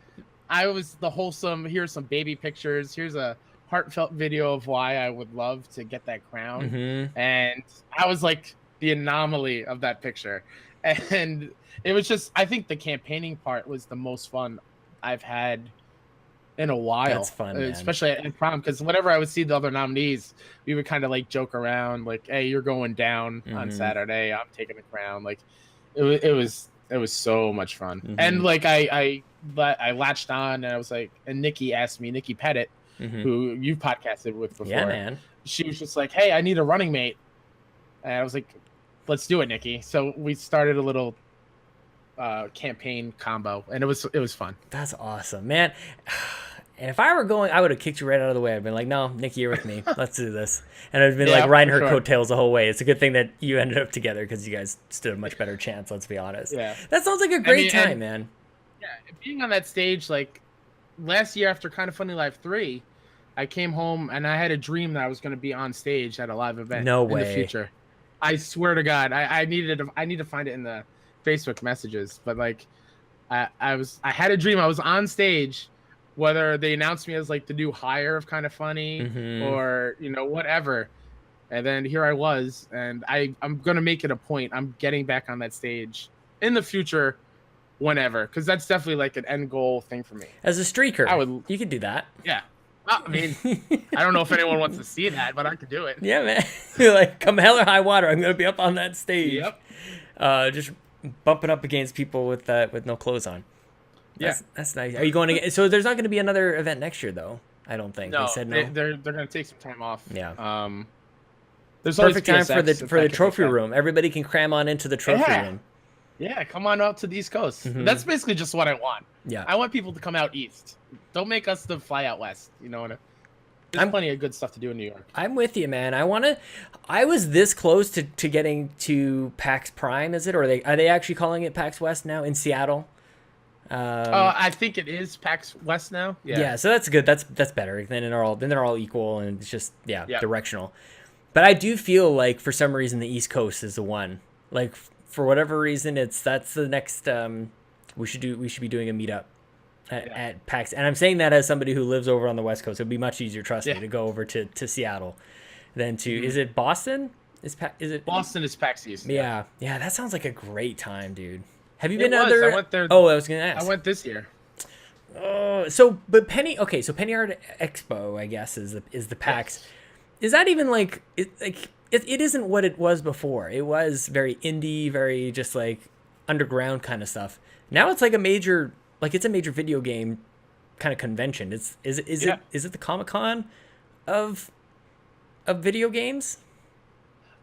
I was the wholesome. Here's some baby pictures. Here's a heartfelt video of why I would love to get that crown, Mm-hmm. and I was like the anomaly of that picture, and it was just I think the campaigning part was the most fun I've had in a while. That's fun, man. Especially at prom, because whenever I would see the other nominees, we would kind of like joke around, like, "Hey, you're going down on Saturday. I'm taking the crown." Like, it was so much fun, and like I latched on, and I was like, and Nikki asked me, Nikki Pettit, who you've podcasted with before, Yeah, man. She was just like, "Hey, I need a running mate," and I was like, "Let's do it, Nikki." So we started a little campaign combo, and it was fun. That's awesome, man. And if I were going, I would have kicked you right out of the way. I'd been like, no, Nikki, you're with me. Let's do this. And I'd been like riding her coattails the whole way. It's a good thing that you ended up together because you guys stood a much better chance, let's be honest. Yeah. That sounds like a great time, man. Yeah, being on that stage, like last year after Kind of Funny Live 3, I came home and I had a dream that I was going to be on stage at a live event in the future. I swear to God, I need to find it in the Facebook messages, but like I had a dream I was on stage, whether they announced me as like the new hire of Kind of Funny or whatever, and then here I was, and I'm gonna make it a point. I'm getting back on that stage in the future, whenever, because that's definitely like an end goal thing for me. As a streaker, you could do that. Yeah. Well, I mean, I don't know if anyone wants to see that, but I could do it. Yeah, man. You're like, come hell or high water, I'm gonna be up on that stage. Yep. Just bumping up against people with no clothes on. That's nice. Are you going to? So there's not going to be another event next year, though. I don't think. No, they said no. They're going to take some time off. Yeah. There's perfect time for the trophy room. Everybody can cram on into the trophy room. Yeah, come on out to the East Coast. That's basically just what I want. Yeah. I want people to come out east. Don't make us to fly out west. There's plenty of good stuff to do in New York. I'm with you, man. I was this close to getting to PAX Prime. Is it, or are they actually calling it PAX West now in Seattle? I think it is PAX West now. Yeah, so that's good. That's better. Then they're all equal, and it's just directional. But I do feel like for some reason the East Coast is the one. Like for whatever reason, that's the next. We should be doing a meetup at PAX, and I'm saying that as somebody who lives over on the West Coast. It'd be much easier, trust me, to go over to Seattle than to. Is it Boston? Is it Boston is PAX East? Yeah. That sounds like a great time, dude. Have you been to other? I went there. Oh, I was gonna ask. I went this year. But Penny Art Expo, I guess, is the PAX. Yes. Is that even like it isn't what it was before. It was very indie, very just like underground kind of stuff. Now it's like a major video game kind of convention. Is it the Comic-Con of video games?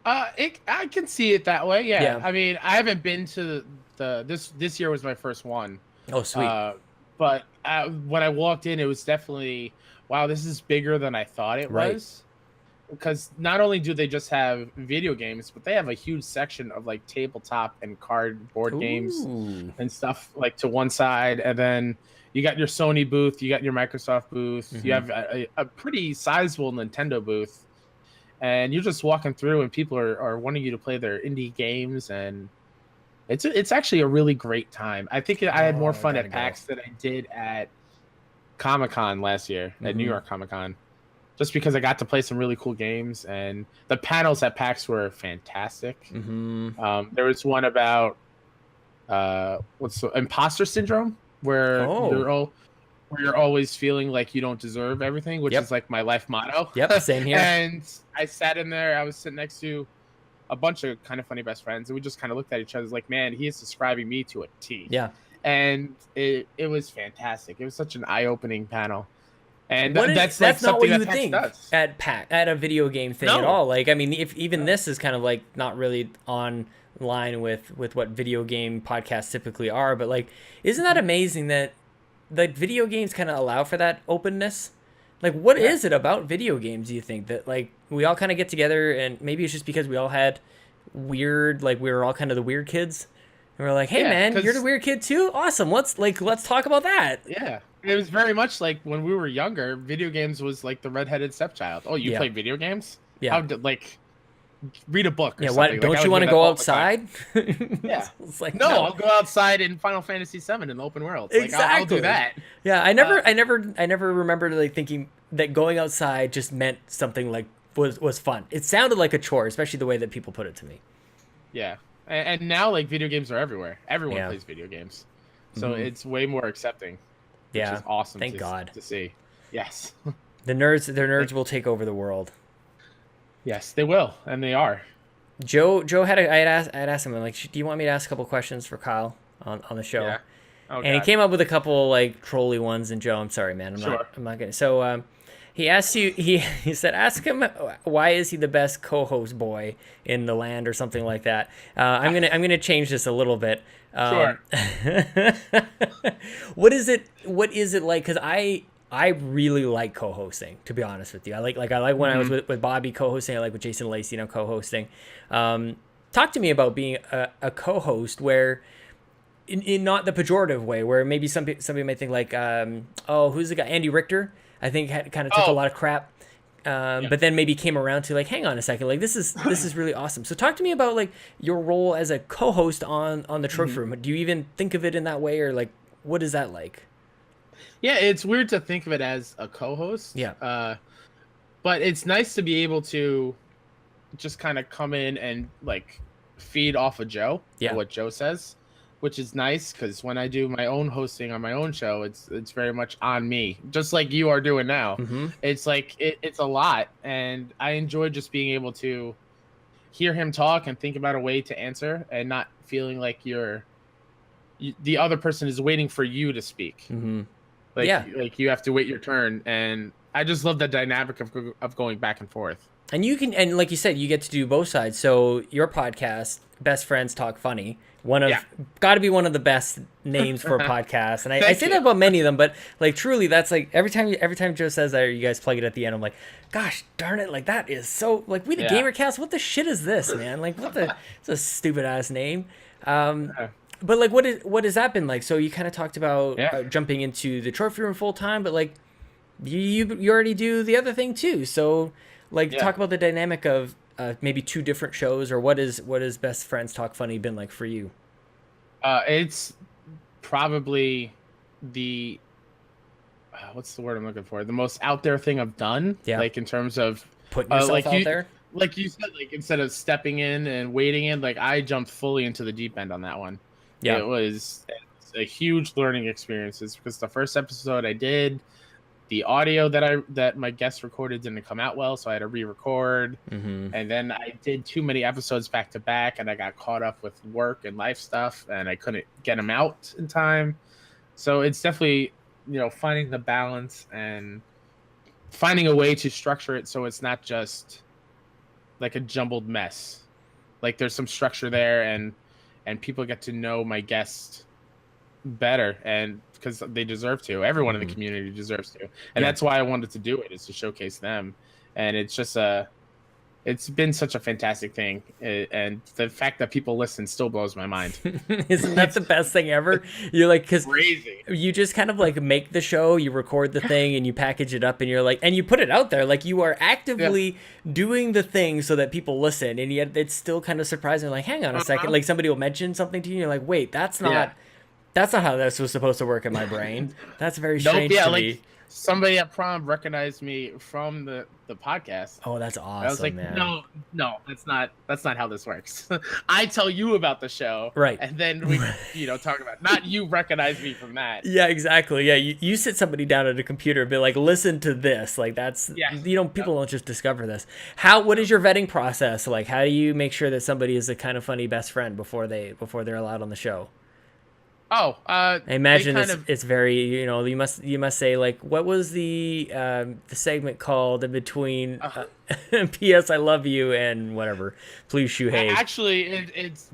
I can see it that way. Yeah. I mean, I haven't been to this year was my first one. Oh, sweet. But when I walked in, it was definitely, wow, this is bigger than I thought it was. Because not only do they just have video games, but they have a huge section of like tabletop and board games and stuff like to one side. And then you got your Sony booth, you got your Microsoft booth, you have a pretty sizable Nintendo booth. And you're just walking through and people are wanting you to play their indie games. And it's actually a really great time. I think I had more fun at PAX than I did at Comic-Con last year, at New York Comic-Con. Just because I got to play some really cool games, and the panels at PAX were fantastic. There was one about imposter syndrome, where you're always feeling like you don't deserve everything, which is like my life motto. Yep, same here. And I sat in there. I was sitting next to a bunch of Kind of Funny best friends, and we just kind of looked at each other like, man, he is describing me to a T. Yeah. And it was fantastic. It was such an eye-opening panel. And What is, that's that's not what something you that would Patch think does. at a video game thing at No. all. Like, I mean, if even this is kind of like not really on line with what video game podcasts typically are, but like, isn't that amazing that like video games kind of allow for that openness? Like, what is it about video games, do you think, that like we all kind of get together, and maybe it's just because we all had weird, like we were all kind of the weird kids, and we're like, hey man, you're the weird kid too? Awesome. Let's talk about that. Yeah. It was very much like when we were younger, video games was like the redheaded stepchild. Oh, you play video games? Yeah. Like read a book or yeah, something. What, don't you want to go outside? Yeah. It's like, no, I'll go outside in Final Fantasy VII in the open world. Exactly. Like, I'll do that. Yeah, I never remember like thinking that going outside just meant something like was fun. It sounded like a chore, especially the way that people put it to me. Yeah. And now like video games are everywhere. Everyone plays video games. So it's way more accepting. Which is awesome. Thank God to see. Yes. Their nerds will take over the world. Yes, they will, and they are. Joe I had asked him, like, do you want me to ask a couple questions for Kyle on the show? Yeah. Oh, and he came up with a couple like trolly ones. And Joe, I'm sorry, man, I'm not gonna. So he asked you. He said, ask him why is he the best co-host boy in the land or something like that. I'm gonna change this a little bit. Sure. What is it like? Because I really like co-hosting, to be honest with you. I like when I was with Bobby co-hosting. I like with Jason Lacey, co-hosting. Talk to me about being a co-host where, in not the pejorative way, where maybe somebody might think like, who's the guy? Andy Richter, I think kind of took a lot of crap. But then maybe came around to like, hang on a second, like this is really awesome. So talk to me about like your role as a co-host on the Trophy Room. Do you even think of it in that way, or like what is that like? Yeah, it's weird to think of it as a co-host. Yeah. But it's nice to be able to just kind of come in and like feed off of Joe. Yeah. What Joe says, which is nice because when I do my own hosting on my own show, it's very much on me, just like you are doing now. It's like it's a lot, and I enjoy just being able to hear him talk and think about a way to answer, and not feeling like the other person is waiting for you to speak. Like you have to wait your turn, and I just love the dynamic of going back and forth. And you can, and like you said, you get to do both sides. So your podcast, Best Friends Talk Funny, got to be one of the best names for a podcast. And I say that about many of them, but like truly, that's like every time Joe says that, or you guys plug it at the end, I'm like, gosh darn it, like that is so like we the GamerCast. What the shit is this, man? Like it's a stupid ass name. But like, what has that been like? So you kind of talked about jumping into the Trophy Room full time, but like you already do the other thing too. So like, talk about the dynamic of maybe two different shows, or what is Best Friends Talk Funny been like for you? It's probably the what's the word I'm looking for? The most out there thing I've done. Yeah. Like in terms of putting yourself out there. Like you said, like instead of stepping in and waiting in, like I jumped fully into the deep end on that one. Yeah, it was a huge learning experience because the first episode I did, the audio that my guest recorded didn't come out well, so I had to re-record. And then I did too many episodes back to back, and I got caught up with work and life stuff, and I couldn't get them out in time. So it's definitely, finding the balance and finding a way to structure it so it's not just like a jumbled mess. Like there's some structure there, and people get to know my guest better, and because they deserve to. Everyone in the community deserves to, and that's why I wanted to do it, is to showcase them. And it's just it's been such a fantastic thing, and the fact that people listen still blows my mind. Isn't that the best thing ever? You're like, because crazy. You just kind of like make the show, you record the thing, and you package it up, and you're like, and you put it out there, like you are actively doing the thing so that people listen, and yet it's still kind of surprising. Like, hang on a second, like somebody will mention something to you, and you're like, wait, that's not how this was supposed to work in my brain. That's very strange to me. Somebody at prom recognized me from the podcast. Oh, that's awesome. I was like, man. No, that's not how this works. I tell you about the show, right? And then we, talk about not you recognize me from that. Yeah, exactly. Yeah, you sit somebody down at a computer and be like, listen to this. Like that's people don't just discover this. What is your vetting process like? How do you make sure that somebody is a kind of funny best friend before they're allowed on the show? Oh, I imagine they kind of it's very, you know, you must say like, what was the segment called in between P.S. I love you and whatever, please shoot hey. Actually, it's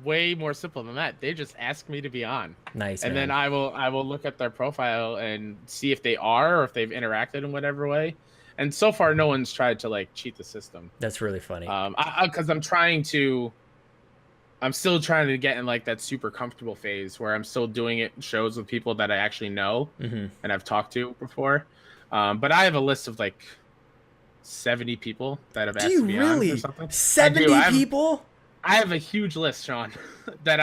way more simple than that. They just ask me to be on. Nice, and man. then I will look at their profile and see if they are or if they've interacted in whatever way. And so far, no one's tried to like cheat the system. That's really funny. Because I'm still trying to get in like that super comfortable phase where I'm still doing it shows with people that I actually know and I've talked to before. But I have a list of like 70 people that have asked to be on or something. 70 people? I have a huge list, Sean, that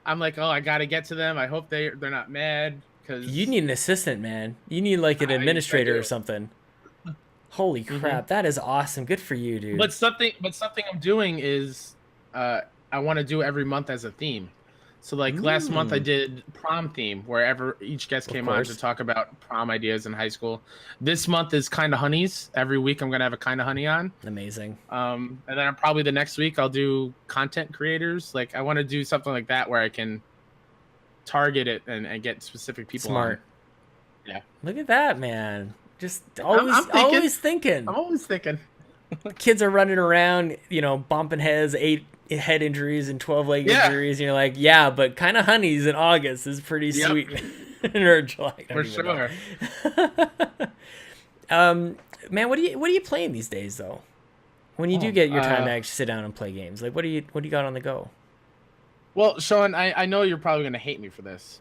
I'm like, oh, I got to get to them. I hope they're not mad. Cause you need an assistant, man. You need like an administrator or something. Holy crap. That is awesome. Good for you, dude. But something I'm doing is I want to do every month as a theme. So like last month I did prom theme wherever each guest came on to talk about prom ideas in high school. This month is Kinda Honeys. Every week I'm going to have a Kinda Honey on. Amazing. And then probably the next week I'll do content creators. Like I want to do something like that where I can target it and get specific people Smart. On. Yeah. Look at that, man. Just always thinking. I'm always thinking. Kids are running around, you know, bumping heads, 8 head injuries and 12 leg injuries. And you're like, yeah, but Kinda Honeys in August is pretty sweet. Or July. For sure. Man, what are you playing these days though? When you do get your time to actually sit down and play games, like what do you got on the go? Well, Sean, I know you're probably gonna hate me for this.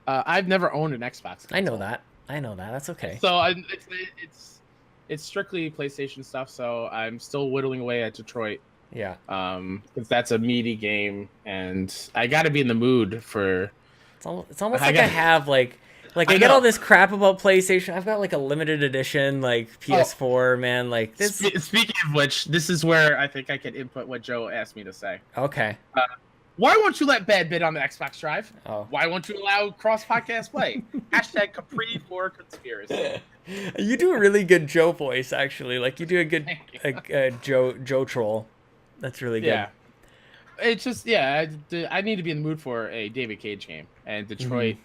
I've never owned an Xbox console. I know that. That's okay. So it's strictly PlayStation stuff. So I'm still whittling away at Detroit. Yeah. Because that's a meaty game, and I got to be in the mood for. It's almost like I have like I get all this crap about PlayStation. I've got like a limited edition like PS4, man. Like this. Speaking of which, this is where I think I can input what Joe asked me to say. Okay. Why won't you let Bad Bit on the Xbox Drive? Oh. Why won't you allow cross-podcast play? # Capri for conspiracy. You do a really good Joe voice, actually. Like you do a good Joe troll. That's really good. Yeah. It's just I need to be in the mood for a David Cage game, and Detroit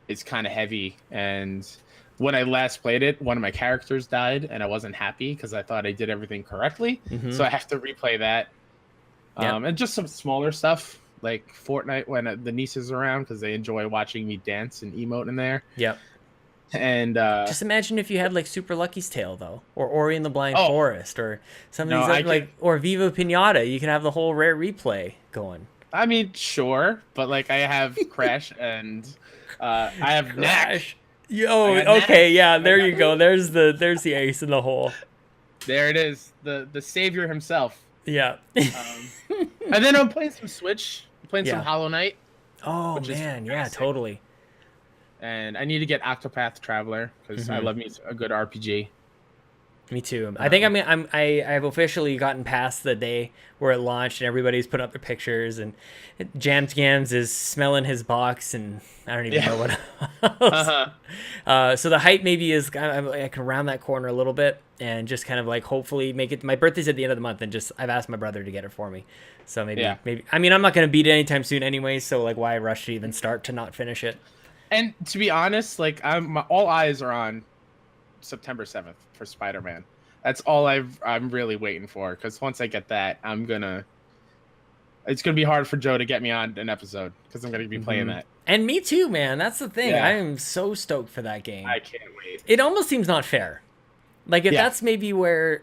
is kind of heavy. And when I last played it, one of my characters died, and I wasn't happy because I thought I did everything correctly. So I have to replay that. And just some smaller stuff like Fortnite when the nieces are around because they enjoy watching me dance and emote in there. Yep. And just imagine if you had like Super Lucky's Tale though, or Ori and the Blind Forest, or some of these or Viva Pinata. You can have the whole rare replay going. I mean, sure, but like I have Crash and I have Knack. Yo, okay, yeah, there you go. There's the ace in the hole. There it is, the savior himself. Yeah. And then I'm playing some Switch, some Hollow Knight. Oh man, yeah, totally. And I need to get Octopath Traveler because I love me a good RPG. Me too. I think I've officially gotten past the day where it launched and everybody's put up their pictures and Jams Gams is smelling his box and I don't even know what else. So the hype maybe is I can round that corner a little bit and just kind of like hopefully make it. My birthday's at the end of the month and just I've asked my brother to get it for me. So maybe I mean I'm not gonna beat it anytime soon anyway. So like why rush to even start to not finish it? And to be honest, like all eyes are on September 7th for Spider-Man. That's all I'm really waiting for because once I get that, it's gonna be hard for Joe to get me on an episode because I'm gonna be playing that. And me too, man. That's the thing. I am so stoked for that game. I can't wait. It almost seems not fair. Like if that's maybe where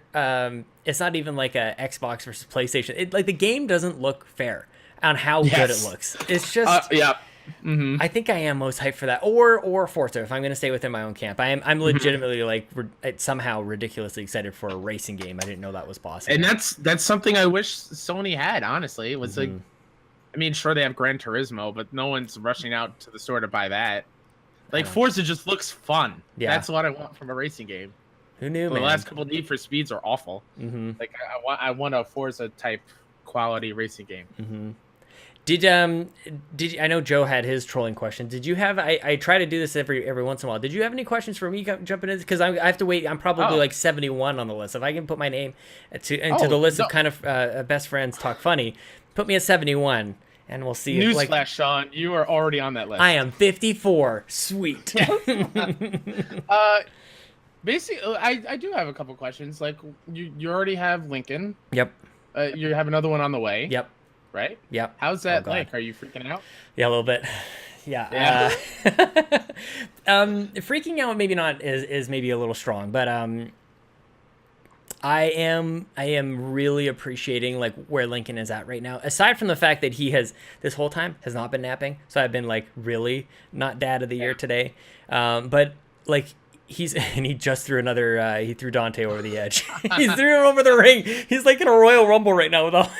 it's not even like a Xbox versus PlayStation. Like the game doesn't look fair on how good it looks. It's just I think I am most hyped for that, or Forza. If I'm going to stay within my own camp, I'm legitimately like somehow ridiculously excited for a racing game. I didn't know that was possible. And that's something I wish Sony had. Honestly, it was like, I mean, sure they have Gran Turismo, but no one's rushing out to the store to buy that. Like Forza just looks fun. Yeah, that's what I want from a racing game. Who knew? Man? The last couple of Need for Speeds are awful. Like I want a Forza type quality racing game. Did I know Joe had his trolling question? Did you have? I try to do this every once in a while. Did you have any questions for me jumping in? Because I have to wait. I'm probably like 71 on the list. If I can put my name into the list of kind of best friends talk funny, put me at 71, And we'll see. Newsflash, Sean, you are already on that list. I am 54. Sweet. Basically, I do have a couple questions. Like, you already have Lincoln. Yep. You have another one on the way. Yep. Right? Yep. How's that like? Are you freaking out? Yeah, a little bit. Yeah. Freaking out maybe not is maybe a little strong, but I am really appreciating like where Lincoln is at right now. Aside from the fact that he has this whole time has not been napping, so I've been like really not dad of the year today. But like he just threw another he threw Dante over the edge. He threw him over the ring. He's like in a Royal Rumble right now with all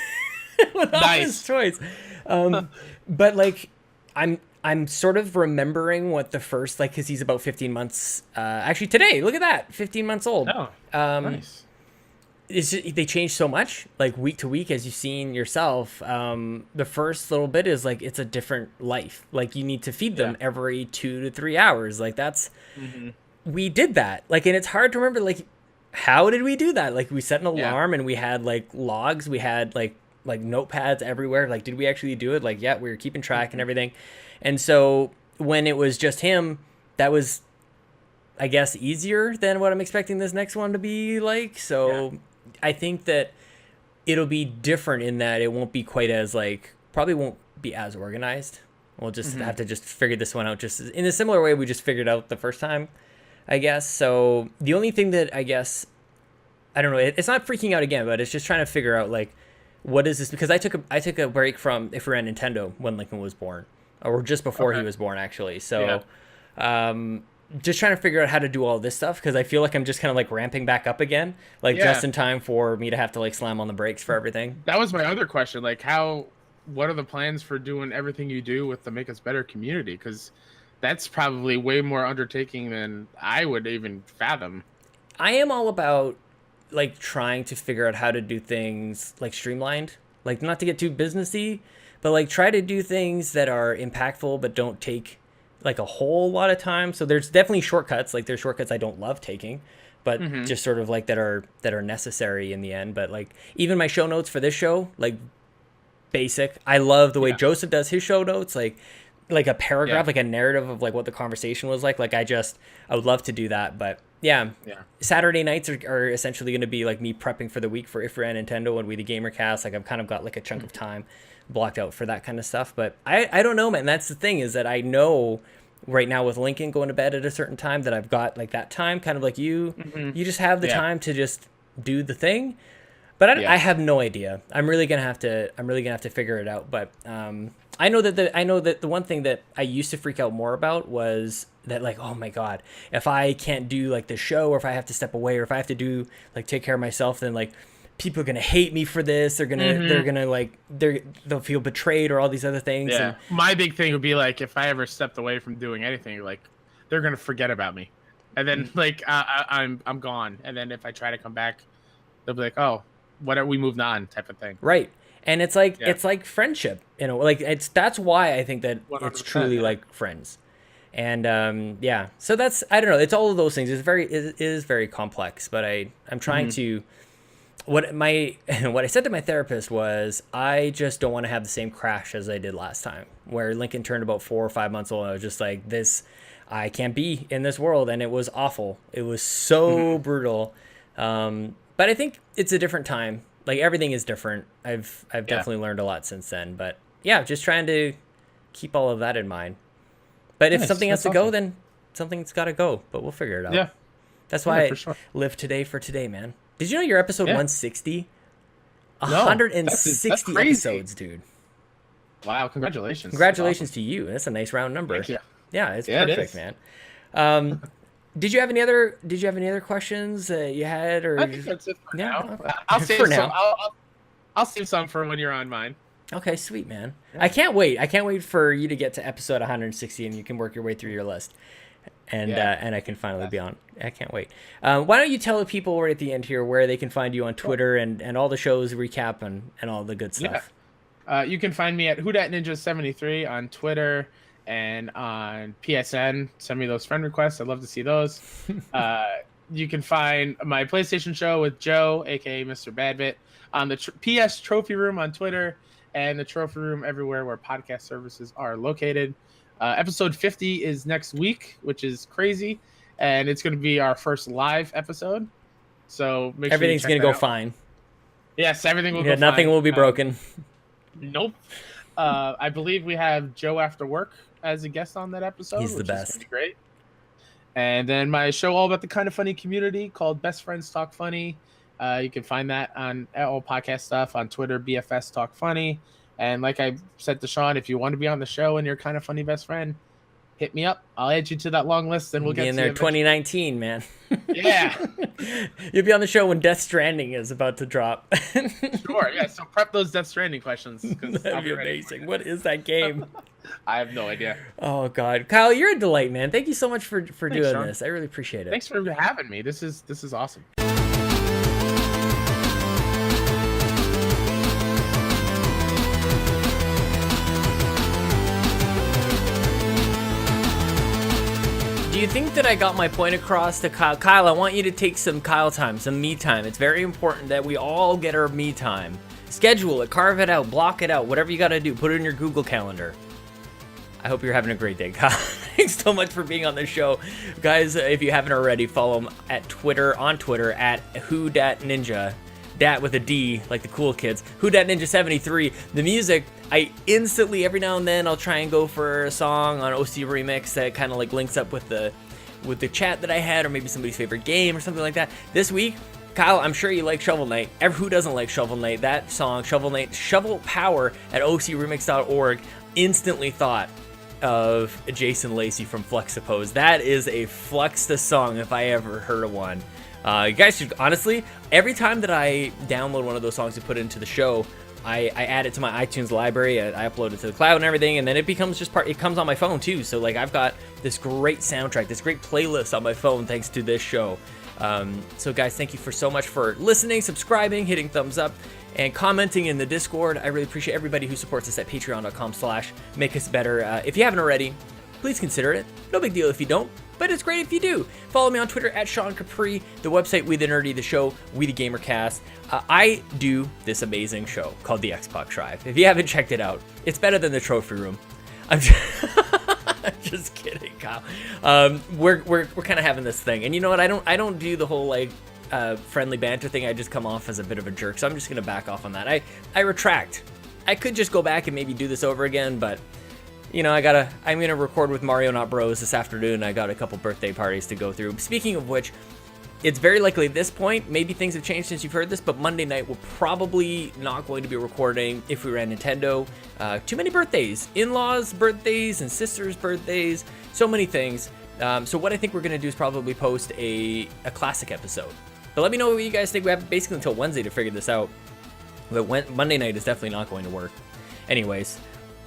his choice. But like I'm sort of remembering what the first like because he's about 15 months. Actually today, look at that, 15 months old. Oh, nice. It's just, they change so much like week to week, as you've seen yourself. The first little bit is like it's a different life. Like you need to feed them every 2 to 3 hours. Like that's we did that. Like, and it's hard to remember like how did we do that? Like we set an alarm and we had like logs. We had like notepads everywhere. Like, did we actually do it? Like, yeah, we were keeping track and everything. And so when it was just him, that was, I guess, easier than what I'm expecting this next one to be like. So I think that it'll be different in that it won't be quite as like, probably won't be as organized. We'll just have to just figure this one out just in a similar way we just figured out the first time, I guess. So the only thing that I guess, I don't know, it's not freaking out again, but it's just trying to figure out like, what is this? Because I took a break from If We Ran Nintendo when Lincoln was born, or just before he was born, actually. So, just trying to figure out how to do all this stuff because I feel like I'm just kind of like ramping back up again, like just in time for me to have to like slam on the brakes for everything. That was my other question. Like, what are the plans for doing everything you do with the Make Us Better community? Because that's probably way more undertaking than I would even fathom. I am all about like trying to figure out how to do things like streamlined, like not to get too businessy, but like try to do things that are impactful but don't take like a whole lot of time. So there's definitely shortcuts. Like there's shortcuts I don't love taking, but just sort of like that are necessary in the end. But like even my show notes for this show, like basic. I love the way Joseph does his show notes, like a paragraph, like a narrative of like what the conversation was like. Like I would love to do that, but Saturday nights are essentially going to be like me prepping for the week for If We Ran Nintendo and We the GamerCast. Like I've kind of got like a chunk of time blocked out for that kind of stuff. But I don't know, man. That's the thing is that I know right now with Lincoln going to bed at a certain time that I've got like that time, kind of like you. You just have the time to just do the thing. But I have no idea. I'm really gonna have to figure it out. But I know that the one thing that I used to freak out more about was that like, oh my God, if I can't do like the show, or if I have to step away, or if I have to do like take care of myself, then like people are gonna hate me for this. They're gonna they'll feel betrayed or all these other things. Yeah. And my big thing would be like if I ever stepped away from doing anything, like they're gonna forget about me, and then like I'm gone. And then if I try to come back, they'll be like, oh, what are we moved on type of thing. Right. And it's like it's like friendship, you know, like that's why I think that it's truly like friends. And so that's, I don't know, it's all of those things. It is very complex, but I'm trying to what I said to my therapist was I just don't want to have the same crash as I did last time, where Lincoln turned about 4 or 5 months old and I was just like, this, I can't be in this world, and it was awful. It was so brutal. But I think it's a different time. Like everything is different. I've definitely learned a lot since then. But yeah, just trying to keep all of that in mind. But if something has to go, then something's got to go. But we'll figure it out. Yeah, that's why I live today for today, man. Did you know you're episode 160? 160 episodes, dude. Wow! Congratulations! Congratulations to you. That's a nice round number. Thank you. Yeah, it's perfect, man. Did you have any other questions you had, or I think that's it for now. I'll save some. I'll save some for when you're on mine. Okay, sweet, man. Yeah. I can't wait for you to get to episode 160 and you can work your way through your list, and I can finally be on. I can't wait. Why don't you tell the people right at the end here where they can find you on Twitter and all the shows recap and all the good stuff. Yeah. You can find me at WhoDatNinja73 on Twitter. And on PSN, send me those friend requests. I'd love to see those. You can find my PlayStation show with Joe, aka Mr. Badbit, on the PS Trophy Room on Twitter, and the trophy room everywhere where podcast services are located. Episode 50 is next week, which is crazy, and it's going to be our first live episode. So make everything's sure going to go fine. Yes, everything will go fine. Nothing will be broken. Nope. I believe we have JoAfterWork as a guest on that episode. He's the best. Is gonna be great. And then my show all about the kind of funny community called Best Friends Talk Funny. You can find that on all podcast stuff on Twitter, BFS Talk Funny. And like I said to Sean, if you want to be on the show and you're kind of funny best friend, hit me up. I'll add you to that long list, and we'll get in there. 2019, man. Yeah, you'll be on the show when Death Stranding is about to drop. Sure. Yeah. So prep those Death Stranding questions. That'd be amazing. What is that game? I have no idea. Oh God, Kyle, you're a delight, man. Thank you so much for doing Sean. this. I really appreciate it. Thanks for having me. This is awesome. Do you think that I got my point across to Kyle? Kyle, I want you to take some Kyle time, some me time. It's very important that we all get our me time. Schedule it, carve it out, block it out, whatever you got to do. Put it in your Google Calendar. I hope you're having a great day, Kyle. Thanks so much for being on the show. Guys, if you haven't already, follow him at Twitter, at whodatninja. Dat with a D, like the cool kids. whodatninja73. The music, I instantly, every now and then, I'll try and go for a song on OC Remix that kind of like links up with the chat that I had, or maybe somebody's favorite game or something like that. This week, Kyle, I'm sure you like Shovel Knight. Who doesn't like Shovel Knight? That song, Shovel Knight, Shovel Power at ocremix.org, instantly thought of Jason Lacey from Fluxapose. That is a Fluxta song if I ever heard of one. You guys should, honestly, every time that I download one of those songs to put into the show, I add it to my iTunes library, I upload it to the cloud and everything, and then it becomes just it comes on my phone too. So like I've got this great soundtrack, this great playlist on my phone thanks to this show. So guys, thank you so much for listening, subscribing, hitting thumbs up, and commenting in the Discord. I really appreciate everybody who supports us at patreon.com/makeusbetter. If you haven't already, please consider it. No big deal if you don't, but it's great if you do. Follow me on Twitter at Sean Capri, the website We the Nerdy, the show We the Gamercast. I do this amazing show called the Xbox Drive. If you haven't checked it out, it's better than the trophy room. I'm just kidding, Kyle. We're kind of having this thing, and you know what? I don't do the whole like friendly banter thing. I just come off as a bit of a jerk, so I'm just gonna back off on that. I retract. I could just go back and maybe do this over again, but you know, I'm gonna record with Mario Not Bros this afternoon. I got a couple birthday parties to go through. Speaking of which, it's very likely at this point, maybe things have changed since you've heard this, but Monday night we're probably not going to be recording if we ran Nintendo. Too many birthdays, in-laws' birthdays and sisters' birthdays, so many things. So what I think we're gonna do is probably post a classic episode. But let me know what you guys think. We have basically until Wednesday to figure this out. But Monday night is definitely not going to work. Anyways,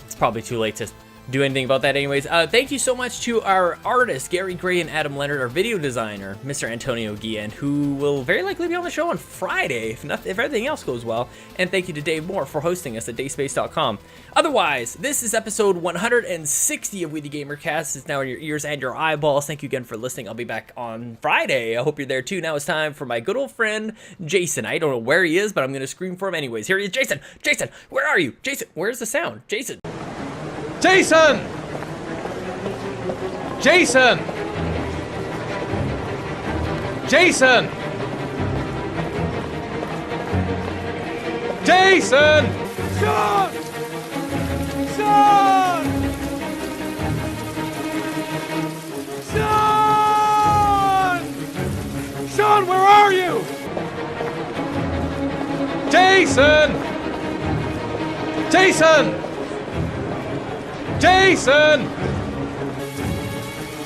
it's probably too late to do anything about that anyways. Thank you so much to our artists, Gary Gray and Adam Leonard, our video designer, Mr. Antonio Guillen, who will very likely be on the show on Friday, if everything else goes well. And thank you to Dave Moore for hosting us at dayspace.com. Otherwise, this is episode 160 of We the Gamercast. It's now in your ears and your eyeballs. Thank you again for listening. I'll be back on Friday. I hope you're there too. Now it's time for my good old friend, Jason. I don't know where he is, but I'm going to scream for him anyways. Here he is. Jason! Jason! Where are you? Jason, where's the sound? Jason! Jason! Jason! Jason! Jason! Sean! Sean! Sean! Sean, where are you? Jason! Jason! Jason!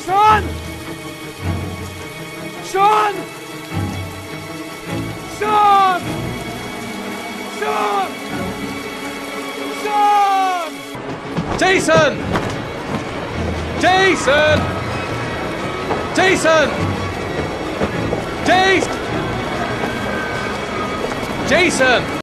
Sean! Sean! Sean! Sean! Sean! Jason! Jason! Jason! Jason! Jason!